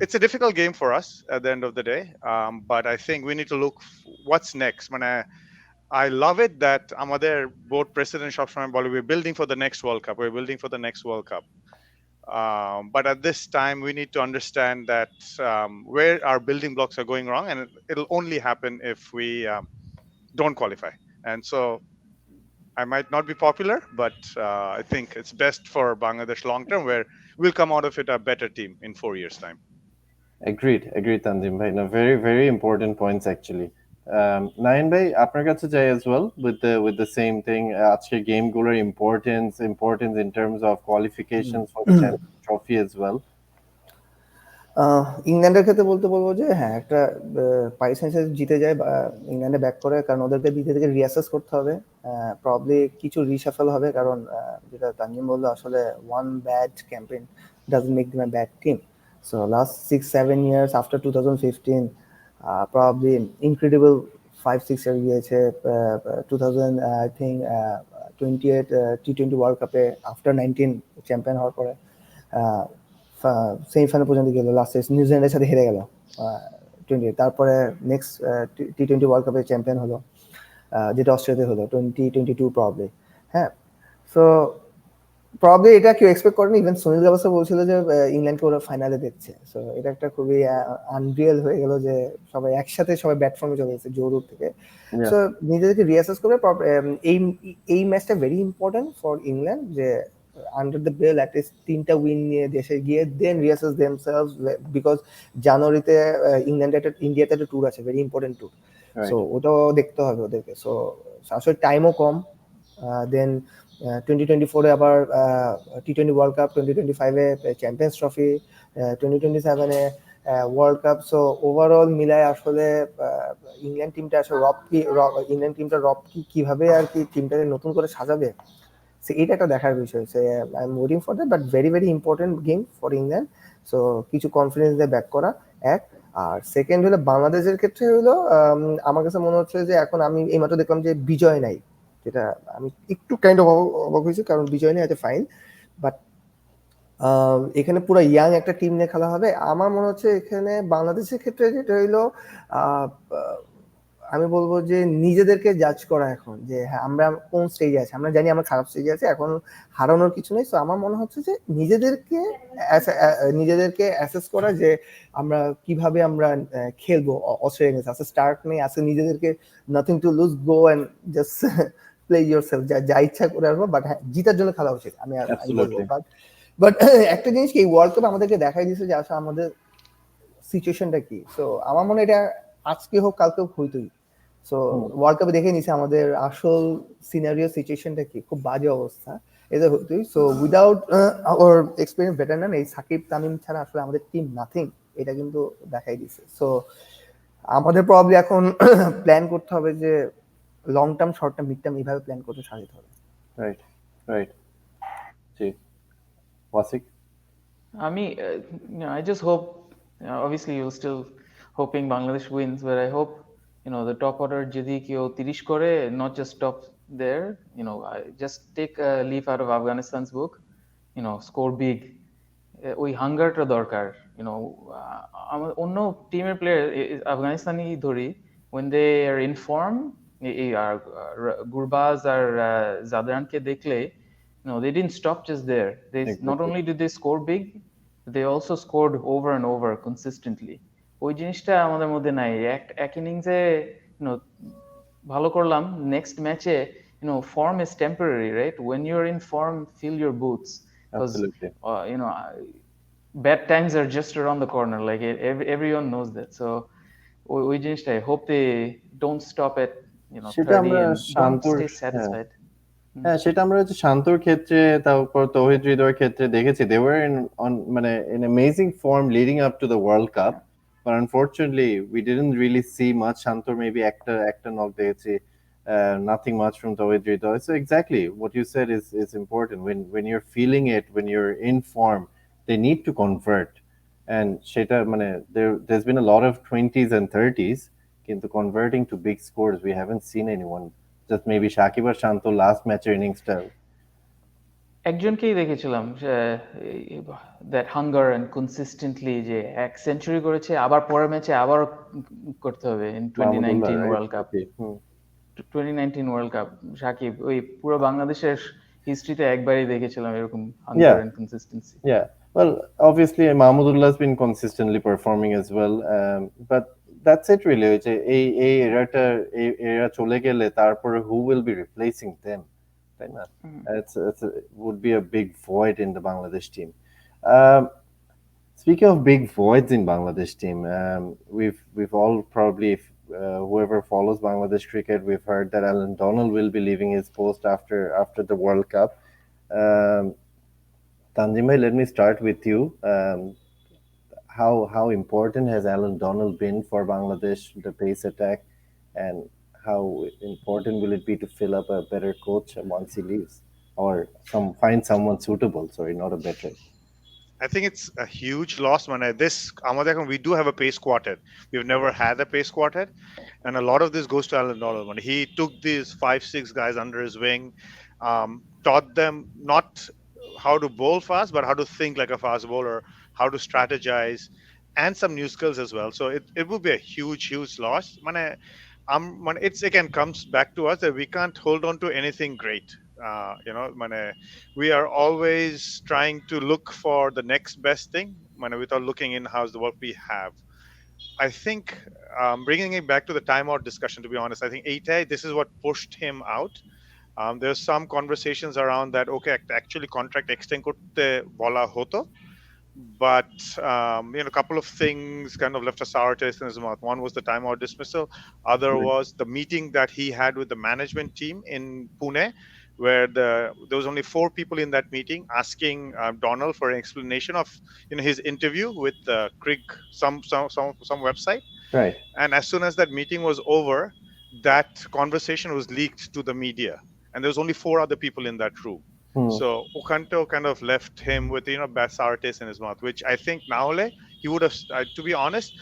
it's a difficult game for us at the end of the day. But I think we need to look what's next. I love it that Amader board president Shopshamay bole, we're building for the next World Cup. We're building for the next World Cup. But at this time, we need to understand that where our building blocks are going wrong, and it'll only happen if we don't qualify. And so I might not be popular, but I think it's best for Bangladesh long term, where we'll come out of it a better team in 4 years' time. Agreed, Tanzim bhai. No, very, very important points actually. Nayan bhai, আপনার কাছে যাই as well with the same thing. আজকের গেমগুলোর importance in terms of qualifications for the Champions Trophy as well. ইংল্যান্ডের ক্ষেত্রে বলবো যে হ্যাঁ, একটা পাকিস্তান জিতে যায় বা ইংল্যান্ডে ব্যাক করে, কারণ ওদেরকে দিকে থেকে রিঅ্যাসেস করতে হবে। প্রবলি কিছু রিশাফল হবে, কারণ যেটা তানজিম বললো, আসলে one bad campaign doesn't make them a bad team. So last 6-7 years after 2015, probably incredible 5-6 year গিয়েছে। 28 T20 ওয়ার্ল্ড কাপে আফটার 19 চ্যাম্পিয়ন হওয়ার পরে সেমিফাইনাল পর্যন্ত গেল, লাস্টে নিউজিল্যান্ডের সাথে হেরে গেল 20। তারপরে নেক্সট T20 ওয়ার্ল্ড কাপে চ্যাম্পিয়ন হলো, যেটা অস্ট্রেলিয়াতে হলো 2022 প্রবলি। হ্যাঁ, সো প্রবলি এটা কেউ এক্সপেক্ট করেনি। ইভেন সুনীল গাভাস্কর বলছিল যে ইংল্যান্ডকে ওরা ফাইনালে দেখছে। সো এটা একটা খুবই আনরিয়েল হয়ে গেল যে সবাই একসাথে ব্যাট ফর্মে চলে গেছে জোরুর থেকে। সো নিজেদেরকে রিঅ্যাসেস করে এই ম্যাচটা ভেরি ইম্পর্টেন্ট ফর ইংল্যান্ড, যে under the bell at least 3টা উইন নিয়ে দেশে গিয়ে দেন রিঅ্যাসেস দেমসেলভস, বিকজ জানুয়ারিতে ইংল্যান্ডে ইন্ডিয়াতে একটা ট্যুর আছে, ভেরি ইম্পর্টেন্ট ট্যুর। সো ওটাও দেখতে হবে ওদেরকে। সো আসলে টাইমও কম, দেন 2024-এ আবার T20 ওয়ার্ল্ড কাপ, 2025-এ চ্যাম্পিয়ন্স ট্রফি, 2027-এ ওয়ার্ল্ড কাপ। সো ওভারঅল মিলায় আসলে ইংল্যান্ড টিমটা আসলে ইংল্যান্ড টিমটা কিভাবে আর কি টিমটাকে নতুন করে সাজাবে, সো এটা একটা দেখার বিষয়। So I am waiting for that, but very very important game for England. So কিছু কনফিডেন্স দিয়ে ব্যাক করা এক। আর সেকেন্ড হলো বাংলাদেশের ক্ষেত্রে হলো আমার কাছে মনে হচ্ছে যে এখন আমি এইমাত্র দেখলাম যে বিজয় নাই, যেটা আমি একটু কাইন্ড অফ অবাক হয়েছি, কারণ বিজয় নেই আছে ফাইন, বাট এখানে পুরো ইয়াং একটা টিম নিয়ে খেলা হবে। আমার মনে হচ্ছে এখানে বাংলাদেশের ক্ষেত্রে যেটা হইলো আমি বলবো যে নিজেদেরকে জাজ করা এখন, যে হ্যাঁ আমরা কোন স্টেজে আছি। আমরা জানি আমরা খারাপ স্টেজে আছি, এখন হারানোর কিছু নেই। সো আমার মনে হচ্ছে যে নিজেদেরকে অ্যাসেস করা, যে আমরা কিভাবে আমরা খেলবো অস্ট্রেলিয়া। আজকে স্টার্ট নেই, আজকে নিজেদেরকে nothing to lose, go and just play yourself, যা ইচ্ছা করে আসবো, বাট হ্যাঁ জিতার জন্য খেলা উচিত আমি বলবো। বাট একটা জিনিস কি, এই ওয়ার্ল্ড কাপ আমাদেরকে দেখাই দিয়েছে যে আসলে আমাদের সিচুয়েশনটা কি। সো আমার মনে হয় এটা আজকে হোক কালকে হোক হইতোই। সো ওয়ার্ল্ড কাপে দেখে নিছে আমাদের আসল সিনারিও সিচুয়েশনটা কি, খুব বাজে অবস্থা, এটা হইতোই। So without our experience veteran, এই সাকিব তামিম ছাড়া আসলে আমাদের টিম নাথিং, এটা কিন্তু দেখাই দিছে। সো আমাদের প্রবাবলি এখন প্ল্যান করতে হবে যে long term, short term, mid term, এইভাবে প্ল্যান করতে সাজাতে হবে। Right right. G Wasiq. I just hope, obviously you're still hoping Bangladesh wins, but I hope the top order যদি কেউ 30 করে, not just stop there, I just take a leaf out of Afghanistan's book, score big, ওই হাঙ্গারটা দরকার। আমার অন্য টিমের player Afghanistani ধরি, when they are in form, এই গুরবাজ আর জাদরানকে দেখলে they didn't stop just there. Not only did they score big, they also scored over and over consistently. ওই জিনিসটা আমাদের মধ্যে নাই। এক ইনিংসে ভালো করলাম, নেক্সট ম্যাচে form is temporary, right? When you're in form, fill your boots, because bad times are just around the corner, like everyone knows that. So ওই জিনিসটা I hope they don't stop at 30 and don't stay satisfied. হ্যাঁ, সেটা আমরা হচ্ছে শান্তর ক্ষেত্রে, তারপর তৌহিদ হৃদয়ের ক্ষেত্রে দেখেছি। they were in amazing form leading up to the World Cup, but unfortunately we didn't really see much. শান্তর maybe একটা knock দেখেছি, nothing much from Touhid Hridoy. So exactly what you said is important. When you're feeling it, when you're in form, they need to convert, and সেটা there's been a lot of 20s and 30s, কিন্তু converting to big scores we haven't seen anyone. Just maybe Shakib or Shanto last match innings-টা একজনকেই দেখেছিলাম that hunger and consistently, যে এক century করেছে, আবার পরের ম্যাচে আবার করতে হবে in 2019 World Cup. 2019 World Cup Shakib, ওই পুরো বাংলাদেশের হিস্ট্রিতে একবারই দেখেছিলাম এরকম hunger and consistency. Yeah, well obviously Mahmudullah has been consistently performing as well, but that's it really. এই এরা চলে গেলে তারপরে who will be replacing them, তাই না? It's would be a big void in the Bangladesh team. Speaking of big voids in Bangladesh team, we've all probably, whoever follows Bangladesh cricket, we've heard that Alan Donald will be leaving his post after the World Cup. Tanzim, let me start with you. How important has Alan Donald been for Bangladesh, the pace attack, and how important will it be to fill up a better coach once he leaves, or find someone suitable? Sorry, not a better. I think it's a huge loss. We do have a pace quartet. We've never had a pace quartet, and a lot of this goes to Alan Donald. He took these 5-6 guys under his wing, taught them not how to bowl fast, but how to think like a fast bowler, how to strategize, and some new skills as well. So it would be a huge loss. It's again comes back to us that we can't hold on to anything great. We are always trying to look for the next best thing without looking in how's the what we have. I think bringing it back to the timeout discussion, to be honest, I think Eitai, this is what pushed him out. There's some conversations around that, okay, actually contract extend korte bola hoto, but a couple of things kind of left a sour taste in his mouth. One was the timeout dismissal. Other was the meeting that he had with the management team in Pune, where there was only 4 people in that meeting asking Donald for an explanation of his interview with Krieg, some website. Right. And as soon as that meeting was over, that conversation was leaked to the media, and there was only 4 other people in that room. So Okanto kind of left him with bad sour taste in his mouth, which I think Naole, he would have, to be honest,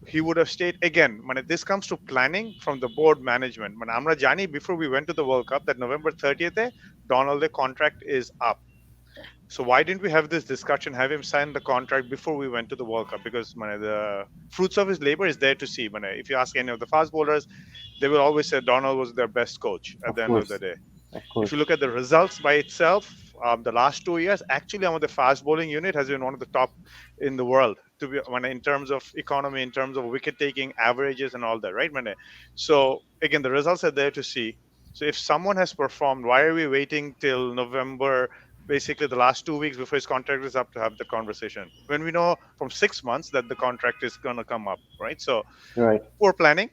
he would have stayed. Again, when this comes to planning from the board management, when Amra Jani, before we went to the World Cup, that November 30th, Donald's contract is up. So why didn't we have this discussion, have him sign the contract before we went to the World Cup? Because the fruits of his labor is there to see. If you ask any of the fast bowlers, they will always say Donald was their best coach at the end of the day. If you look at the results by itself, the last 2 years, actually, the fast bowling unit has been one of the top in the world, to be in terms of economy, in terms of wicket taking averages and all that, right? So again, the results are there to see. So if someone has performed, why are we waiting till November, basically the last 2 weeks before his contract is up, to have the conversation, when we know from 6 months that the contract is going to come up, right? So poor planning.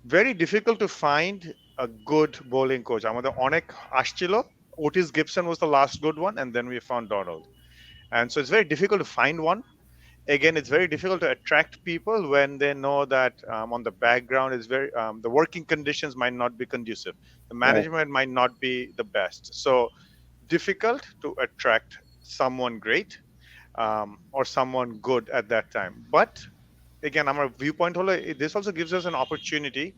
Very difficult to find a good bowling coach. Amader onek ashchilo. Otis Gibson was the last good one, and then we found Donald. And so it's very difficult to find one. Again, it's very difficult to attract people when they know that on the background is very the working conditions might not be conducive. The management might not be the best. So difficult to attract someone great or someone good at that time. But again, our viewpoint, this also gives us an opportunity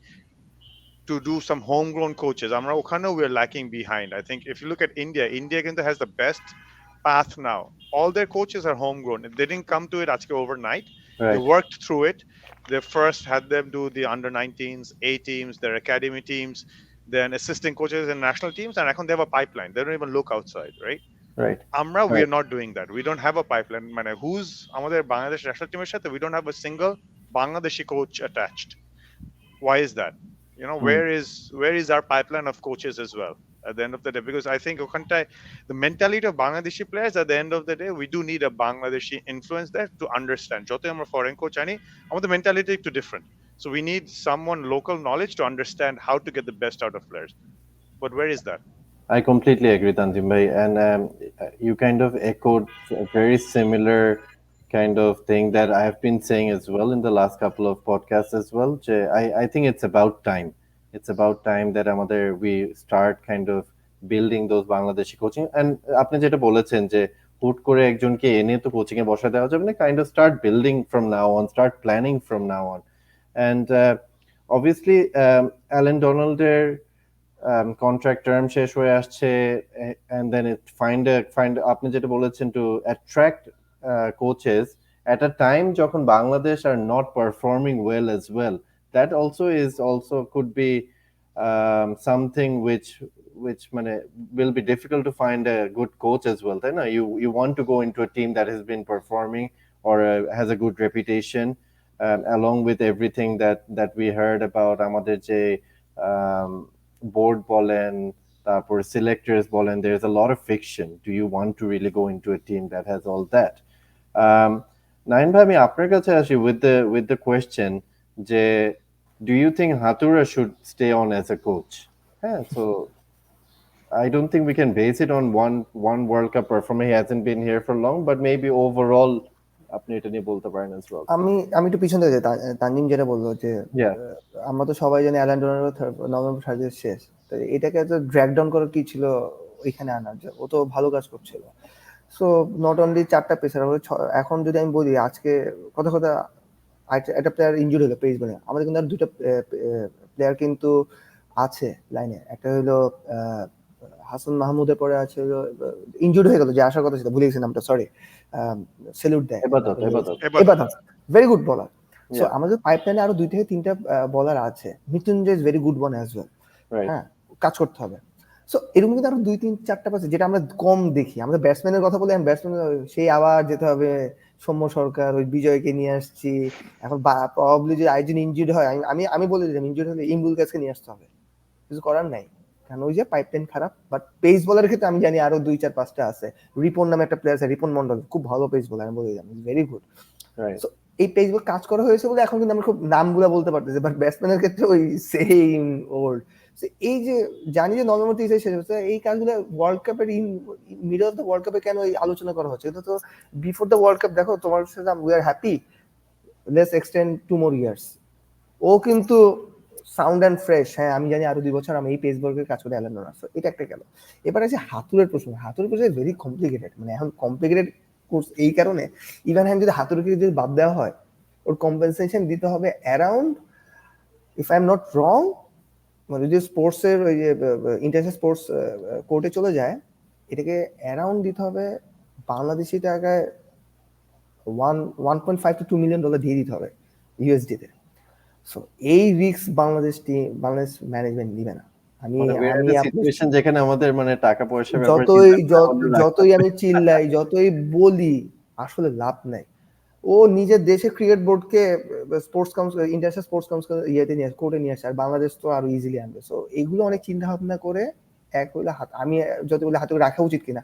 to do some homegrown coaches. We're lacking behind. I think if you look at India has the best path now. All their coaches are homegrown. They didn't come to it overnight. They worked through it. They first had them do the under 19s, A teams, their academy teams, then assistant coaches in national teams, and they have a pipeline. They don't even look outside, right? We are not doing that. We don't have a pipeline. Who's amader Bangladesh national team er sathe we don't have a single Bangladeshi coach attached. Why is that? Where is our pipeline of coaches as well at the end of the day? Because I think the mentality of Bangladeshi players, at the end of the day, we do need a Bangladeshi influence there to understand. Jote amra foreign coach ani, amader mentality ekটু different. So we need someone local knowledge to understand how to get the best out of players. But where is that? I completely agree, Tanzim bhai, and you kind of echoed a very similar kind of thing that I have been saying as well in the last couple of podcasts as well. I think it's about time. It's about time that we start kind of building those Bangladeshi coaching. And আপনি যেটা বলেছেন যে হুট করে একজনকে এনে তো coaching এ বসা দেওয়া যাবে না, kind of start building from now on, start planning from now on. And obviously Alan Donalder contract term শেষ হয়ে আসছে, and then it find আপনি যেটা বলেছেন to attract coaches at a time যখন Bangladesh are not performing well as well. That also could be something which will be difficult to find a good coach as well. Then you want to go into a team that has been performing or has a good reputation, along with everything that we heard about আমাদের যে board বলেন, তারপর selectors বলেন, there's a lot of fiction. Do you want to really go into a team that has all that? Naeem bhai, আমি আপনার কাছে আসি with the question যে do you think Hatura should stay on as a coach? So I don't think we can base it on one World Cup performer. He hasn't been here for long, but maybe overall আপনি এটা নিয়ে বলতে পারেন as well. আমি একটু পিছন থেকে তানজিম যেটা বললো যে আমরা তো সবাই জানি অ্যালান ডোনাল্ড নভেম্বর 30 শেষ, তো এটাকে তো ড্র্যাগ ডাউন করার কি ছিল ওইখানে আনার, ও তো ভালো কাজ করছিল। সো নট অনলি 4টা পেসার, এখন যদি আমি বলি আজকে কথা একটা প্লেয়ার ইনজুরি হলো পেস বলে, আমাদের কিন্তু আর 2টা প্লেয়ার কিন্তু আছে লাইনে। একটা হলো হাসান মাহমুদের, পরে আছে ইনজুরি হয়ে গেল যে আসার কথা ছিল, ভুলে গেছি নামটা, সরি, সেলুট দেয় এবাদত, ভেরি গুড বলার। সো আমাদের পাইপলাইনে আরো 2 থেকে 3টা বলার আছে। Mrityunjay is very good one as well. হ্যাঁ, কাজ করতে হবে। সো এরকম কিন্তু আরো 2-3-4টা পাশে, যেটা আমরা কম দেখি। আমাদের ব্যাটসম্যানের কথা বলে, ব্যাটসম্যান সেই আবার যেতে হবে সৌম্য সরকার, ওই বিজয়কে নিয়ে আসছি। এখন প্রবাবলি যদি আইজন ইনজুরি হয়, আমি বলে দিলাম ইনজুরি হলে ইমরুল কাজকে নিয়ে আসতে হবে, কিছু করার নাই, কারণ ওই যে পাইপলাইন খারাপ। বাট পেস বলারের ক্ষেত্রে আমি জানি আরো 2-4-5টা আছে। রিপন নামে একটা প্লেয়ার আছে, রিপন মন্ডল, খুব ভালো পেস বলার, আমি বলে দিলাম, ভেরি গুড। সো এই পেস বল কাজ করা হয়েছে বলে এখন কিন্তু আমরা খুব নামগুলা বলতে পারতেছি, বাট ব্যাটসম্যানের ক্ষেত্রে ওই সেম ওল্ড। এই যে জানি যে নভেম্বর 30 শেষ হচ্ছে, এই কাজগুলো ওয়ার্ল্ড কাপের মিডল অফ দ্য ওয়ার্ল্ড কাপে কেন এই আলোচনা করা হচ্ছে? এটা তো বিফোর দ্য ওয়ার্ল্ড কাপ দেখো তোমার সাথে we are happy, let's extend 2 more years। ও কিন্তু সাউন্ড অ্যান্ড ফ্রেশ, হ্যাঁ আমি জানি আরো 2 বছর আমি এই পেসবর্গের কাজ করে অ্যালেন ডোনাল্ড। এটা একটা গেল। এবার আছে হাতুড়ের প্রশ্ন। হাতুড়ের প্রশ্ন ভেরি কমপ্লিকেটেড, মানে এখন কমপ্লিকেটেড কোর্স এই কারণে ইভান হ্যান্ড যদি হাতুড়িকে যদি বাদ দেওয়া হয়, ওর কম্পেনসেশন দিতে হবে around, if I am not wrong, মানে যদি স্পোর্টসের ওই যে ইন্টারন্যাশনাল স্পোর্টস কোর্টে চলে যায়, এটাকে অ্যারাউন্ড দিতে হবে বাংলাদেশি টাকায় 1.5 to 2 million ডলার দিয়ে দিতে হবে ইউএসডিতে। সো এই রিস্ক বাংলাদেশ ম্যানেজমেন্ট নিবে না। আমি সিচুয়েশন যেখানে আমাদের মানে টাকা পয়সা যতই আমি চিল্লাই, যতই বলি, আসলে লাভ নাই। ও নিজের দেশের ক্রিকেট বোর্ডকে sports council, international sports council ইয়েতে নিয়ে কোর্টে নিয়ে আসে, আর বাংলাদেশ তো আরো ইজিলি আনবে। সো এগুলো অনেক চিন্তা ভাবনা করে এক হইলে আমি যত বলে হাতে রাখা উচিত কিনা,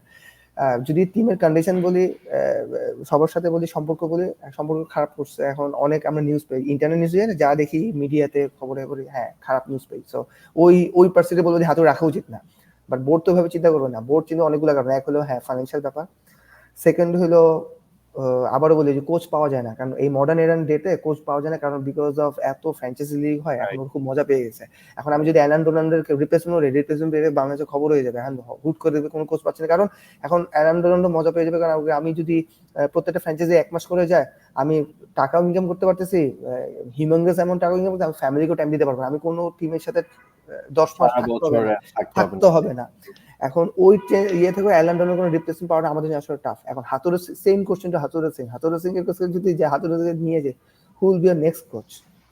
যদি টিমের কন্ডিশন বলি, সবার সাথে বলি, সম্পর্ক খারাপ করছে। এখন অনেক আমরা নিউজ পাই, ইন্টারনেট নিউজ যা দেখি, মিডিয়াতে খবরে হ্যাঁ খারাপ নিউজ পাই। সো ওই পার্সেন্টে বলবো যে হাতে রাখা উচিত না, বাট বোর্ড তো ভাবে চিন্তা করবে না। বোর্ড চিন্তা অনেকগুলো কারণ, এক হলো হ্যাঁ ফাইন্যান্সিয়াল ব্যাপার, সেকেন্ড হলো আবারও বলি যে কোচ পাওয়া যায় না, কারণ এই মডার্ন এরান ডেটে কোচ পাওয়া যায় না, কারণ বিকজ অফ এত ফ্র্যাঞ্চাইজি লিগ হয়, এখন খুব মজা পেয়ে গেছে। এখন আমি যদি অ্যালান ডোনাল্ডের রিপ্লেসমেন্ট পেয়ে বাংলাদেশে খবর হয়ে যাবে, এখন হুট করে কোনো কোচ পাচ্ছে না, কারণ এখন অ্যালান ডোনাল্ড মজা পেয়ে যাবে। কারণ আমি যদি প্রত্যেকটা ফ্র্যাঞ্চাইজি 1 মাস করে যায়, আমি টাকাও ইনকাম করতে পারতেছি, হিউম্যানগাস এমন টাকা ইনকাম করতে, আমি ফ্যামিলিকেও টাইম দিতে পারবো না। আমি কোনো টিমের সাথে 10 মাস থাকতে হবে না। এখন ওই ইয়ে থেকে অ্যালান ডোনাল্ড কোনো রিপ্লেসমেন্ট পাওয়াটা আমাদের জন্য আসলে টাফ। এখন হাতুড়ে সেম কোশ্চেনটা হাতুড়ে সিং এর কাছে যদি যে হাতুড়ে নিয়ে যায়, who will be our next coach,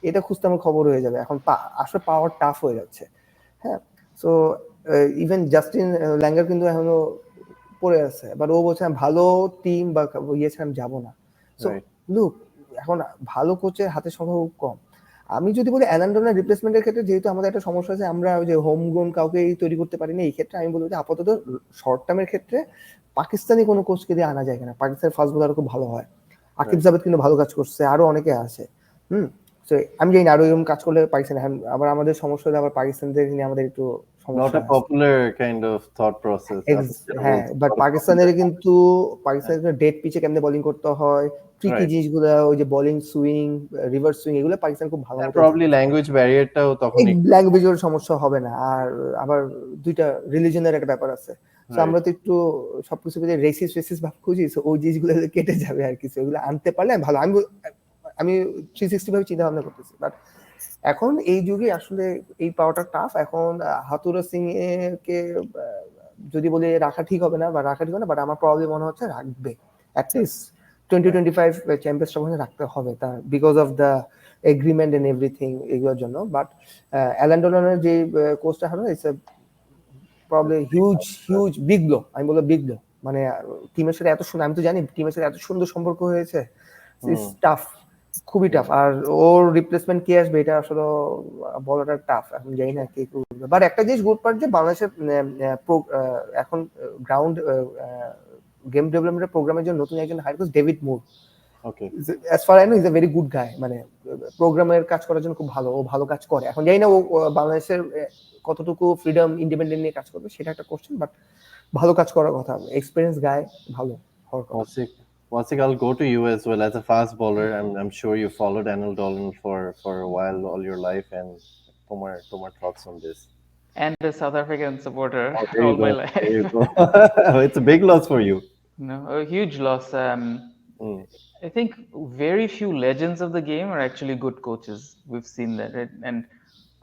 এটা খুঁজতে আমার খবর হয়ে যাবে। এখন আসলে পাওয়ার টাফ হয়ে যাচ্ছে। হ্যাঁ, সো ইভেন জাস্টিন ল্যাঙ্গার কিন্তু এখনো পড়ে আছে, বাট ও বলছে ভালো টিম বা ইয়ে ছাড়া আমি যাবো না। সো লুক, এখন ভালো কোচের হাতে সংখ্যা খুব কম। আমি যদি বলি অ্যালান ডোনাল্ড রিপ্লেসমেন্টের ক্ষেত্রে, যেহেতু আমাদের একটা সমস্যা আছে, আমরা ওই যে হোম গ্রোন কাউকে তৈরি করতে পারি না, এই ক্ষেত্রে আমি বলবো যে আপাতত শর্ট টার্মের ক্ষেত্রে পাকিস্তানি কোনো কোচকে দিয়ে আনা যায় কিনা। পাকিস্তানের ফাস্ট বোলার খুব ভালো হয়, আকিব জাভেদ কিন্তু ভালো কাজ করছে, আরো অনেকে আছে। আমি জানি না আরো এরকম কাজ করলে পাকিস্তান, আবার আমাদের সমস্যা হলে আবার পাকিস্তানদের নিয়ে আমাদের একটু not a popular kind of thought process. হ্যাঁ, বাট পাকিস্তানের কিন্তু পাকিস্তানের ডেড পিচে কেমনে বোলিং করতে হয়, ট্রিকি জিনিসগুলো, ওই যে বোলিং সুইং, রিভার্স সুইং, এগুলো পাকিস্তান খুব ভালো। প্রবাবলি ল্যাঙ্গুয়েজ ব্যারিয়ারটাও তখন ল্যাঙ্গুয়েজের সমস্যা হবে না, আর আবার দুইটা রিলিজনের একটা ব্যাপার আছে। তো আমরা তো একটু সবকিছু রেসিস ভাব খুঁজি, ওই জিনিসগুলো কেটে যাবে আর কিছু, ওগুলো আনতে পারলে ভালো। আমি 360 ভাবে চিন্তা ভাবনা করতেছি, বাট এখন এই যুগে আসলে এই পাওয়াটা টাফ। এখন হাতুড়া সিং কে যদি বলি রাখা ঠিক হবে না, বা রাখা ঠিক হবে না, বাট আমার প্রবলেম মনে হচ্ছে রাখবে, অ্যাটলিস্ট 2025 চ্যাম্পিয়ন্স ট্রফি রাখতে হবে তার, because of the agreement and everything, এগুলোর জন্য। বাট অ্যালান ডোনাল্ডের যে কোচটা হারানো, it's probably huge big blow. আমি বলবো বিগ ব্লো, মানে টিমের সাথে এত সুন্দর, আমি তো জানি টিমের সাথে এত সুন্দর সম্পর্ক হয়েছে, ইটস টাফ, খুবই টাফ। আর ওর রিপ্লেসমেন্ট কে আসবে এটা আসলে বলাটা টাফ, এখন জানি না কে করবে। বাট একটা জিনিস গুড পার্ট যে বাংলাদেশের এখন গ্রাউন্ড গেম ডেভেলপমেন্টের প্রোগ্রামের জন্য নতুন একজন hire coach, David Moore. Okay, as far as I know is very গুড গাই, মানে প্রোগ্রামের কাজ করার জন্য খুব ভালো, ও ভালো কাজ করে। এখন জানি না ও বাংলাদেশের কতটুকু ফ্রিডম ইন্ডিপেন্ডেন্ট নিয়ে কাজ করবে, সেটা একটা কোশ্চেন, বাট ভালো কাজ করার কথা, এক্সপেরিয়েন্স গাই, ভালো হওয়ার কথা। Wasik, I'll go to you as well as a fast bowler. I'm sure you followed Anil Dolan for a while, all your life, and Tomar thoughts on this. And a South African supporter all my life. There you go. It's a big loss for you. No, a huge loss. I think very few legends of the game are actually good coaches. We've seen that, right? And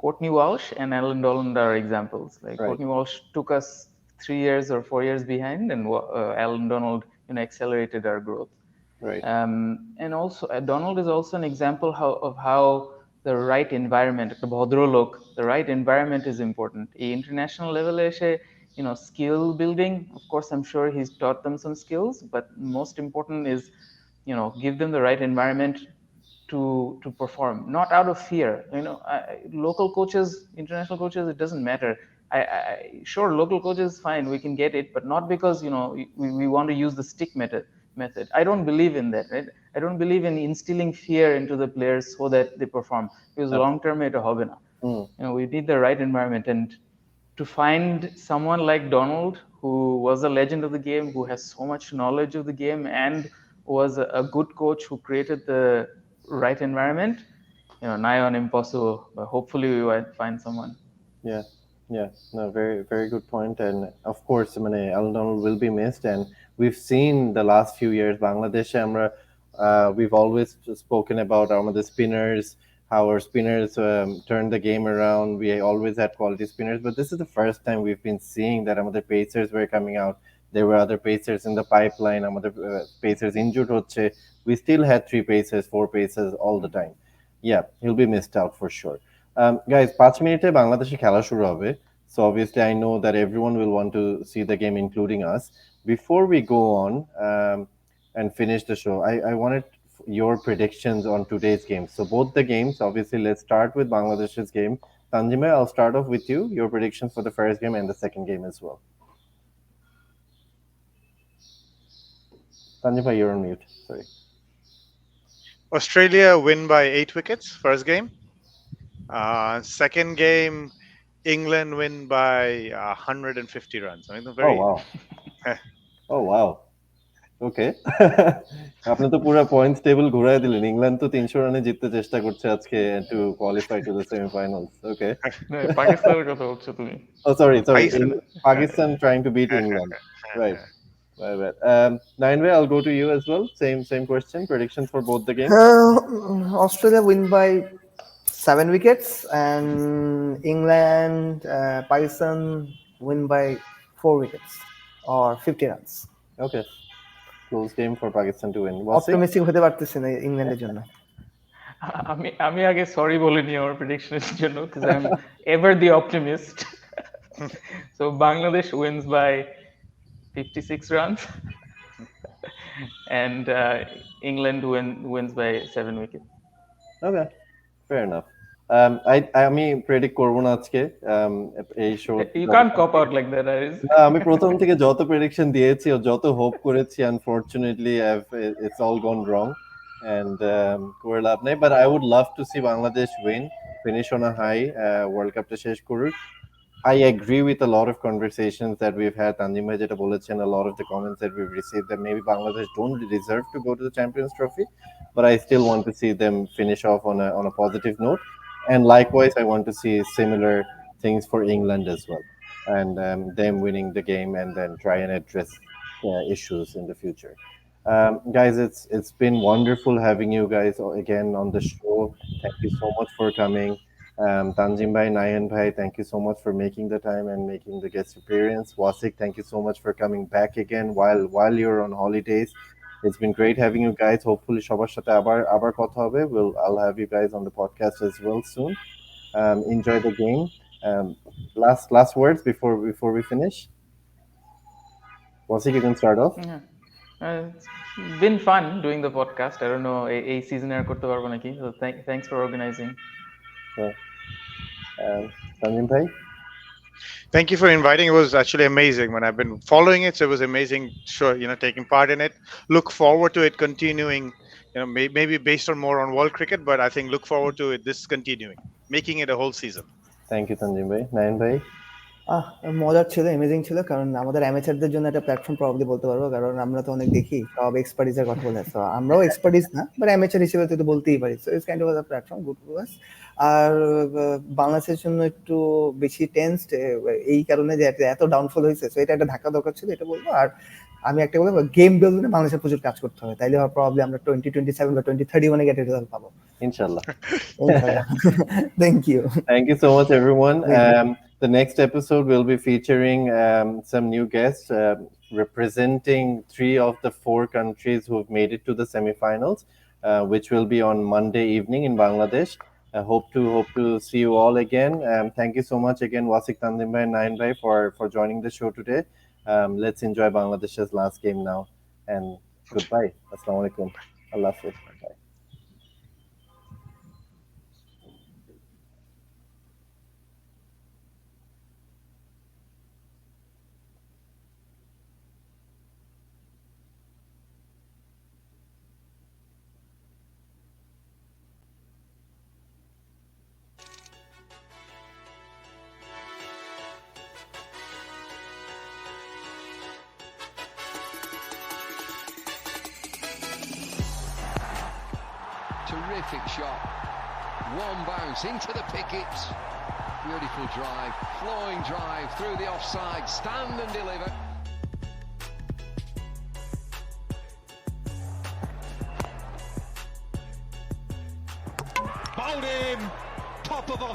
Courtney Walsh and Alan Dolan are examples. Like Courtney Walsh took us 3 years or 4 years behind, and Alan Donald accelerated our growth. Right. And also Donald is also an example of how the right environment, the right environment is important. A international level skill building, of course I'm sure he's taught them some skills, but most important is give them the right environment to perform, not out of fear. Local coaches, international coaches, it doesn't matter. Sure, local coaches, fine, we can get it, but not because we want to use the stick method. I don't believe in that, right? I don't believe in instilling fear into the players so that they perform, because long term এটা হবে না। We need the right environment, and to find someone like Donald, who was a legend of the game, who has so much knowledge of the game, and was a good coach who created the right environment, nigh on impossible. But hopefully, we might find someone. Yeah, no, very, very good point. And of course, Alan Donald will be missed. And we've seen the last few years, Bangladesh, we've always spoken about the spinners, how our spinners turned the game around. We always had quality spinners, but this is the first time we've been seeing that the pacers were coming out. There were other pacers in the pipeline. Pacers injured. We still had 3 pacers, 4 pacers all the time. Yeah, he'll be missed out for sure. Guys, 5 মিনিটে বাংলাদেশে খেলা শুরু হবে. So obviously, I know that everyone will want to see the game, including us. Before we go on and finish the show, I wanted your predictions on today's game. So both the games, obviously, let's start with Bangladesh's game. Tanjima, I'll start off with you. Your predictions for the first game and the second game as well. Tanjima, you're on mute. Sorry. Australia win by 8 wickets, first game. Second game, England win by 150 runs. I mean, very... Oh, wow. Oh, wow. ওকে আপনি তো পুরো points table ঘুরায় দিলেন England তো 300 রানে জিততে চেষ্টা করছে আজকে to qualify to the semifinals okay পাকিস্তানের কথা বলছো তুমি oh sorry Pakistan trying to beat England right Nainve, I'll go to you as well. Same question. Predictions for both the games. Australia win by 7 wickets, and England, Pakistan win by 4 wickets or 50 runs. Okay. Close game for Pakistan to win. Optimistic হতে পারতেছি না ইংল্যান্ডের জন্য। আমি আগে sorry বলিনি আমার প্রেডিকশনের জন্য because I'm ever the optimist. So Bangladesh wins by 56 runs and England wins by 7 wickets. Okay, fair enough. আমি প্রেডিক্ট করব না আজকে এই show You can't cop out like that, Aris. আমি প্রথম থেকে যত প্রেডিকশন দিয়েছি ও যত হোপ করেছি unfortunately it's all gone wrong and করে লাভ নেই but I would love to see Bangladesh win finish on a high World Cup টা শেষ করুক. I agree with a lot of conversations that we've had. Tanjim bhai jeta bolechen, a lot of the comments that we've received that maybe Bangladesh don't deserve to go to the Champions Trophy, but I still want to see them finish off on a positive note. And likewise, I want to see similar things for England as well, and them winning the game and then try and address issues in the future. Guys, it's been wonderful having you guys again on the show. Thank you so much for coming. Tanjim bhai, Nayan bhai, thank you so much for making the time and making the guest appearance. Wasik, thank you so much for coming back again while you're on holidays. It's been great having you guys. Hopefully সবার সাথে আবার কথা হবে. I'll have you guys on the podcast as well soon. Enjoy the game. Last words before we finish. Wasik, you can start off. It's been fun doing the podcast. I don't know এই সিজনে আর করতে পারবো নাকি. So thanks for organizing. Tanjim bhai? Thank you for inviting. It was actually amazing. When I've been following it, so it was amazing. Sure, taking part in it. Look forward to it continuing. Maybe based on more on world cricket, but I think look forward to it. This continuing, making it a whole season. Thank you, Tanjim bhai. Nayan bhai? মজার ছিল, amazing ছিল, কারণ আমাদের অ্যামেচারদের জন্য একটা platform probably বলতে পারবো, কারণ আমরা তো অনেক দেখি সব এক্সপার্টিজের কথা বলে, তো আমরাও এক্সপার্টিজ না, বাট অ্যামেচার হিসেবে তো বলতেই পারি। So it's kind of a platform, good to us. আর বাংলাদেশের জন্য একটু বেশি টেন্সড এই কারণে যে এত ডাউনফল হয়েছে, সো এটা একটা ধাক্কা দরকার ছিল, এটা বলবো। আর আমি একটা বলবো, গেম বিল্ডিংয়ে বাংলাদেশের প্রচুর কাজ করতে হবে, তাইলে প্রবাবলি আমরা 2027 বা 2031 গেটে রেজাল্ট পাবো ইনশাআল্লাহ। Thank you. Thank you so much, everyone. The next episode will be featuring some new guests representing 3 of the 4 countries who have made it to the semifinals, which will be on Monday evening in Bangladesh. I hope to see you all again. Thank you so much again, Wasik, Tanjim bhai and Nayan bhai for joining the show today. Let's enjoy Bangladesh's last game now. And goodbye. Assalamu alaikum. Allah Hafiz. Bye. Terrific shot. One bounce into the pickets. Beautiful drive, flowing drive through the offside, stand and deliver. Bowled him, top of off.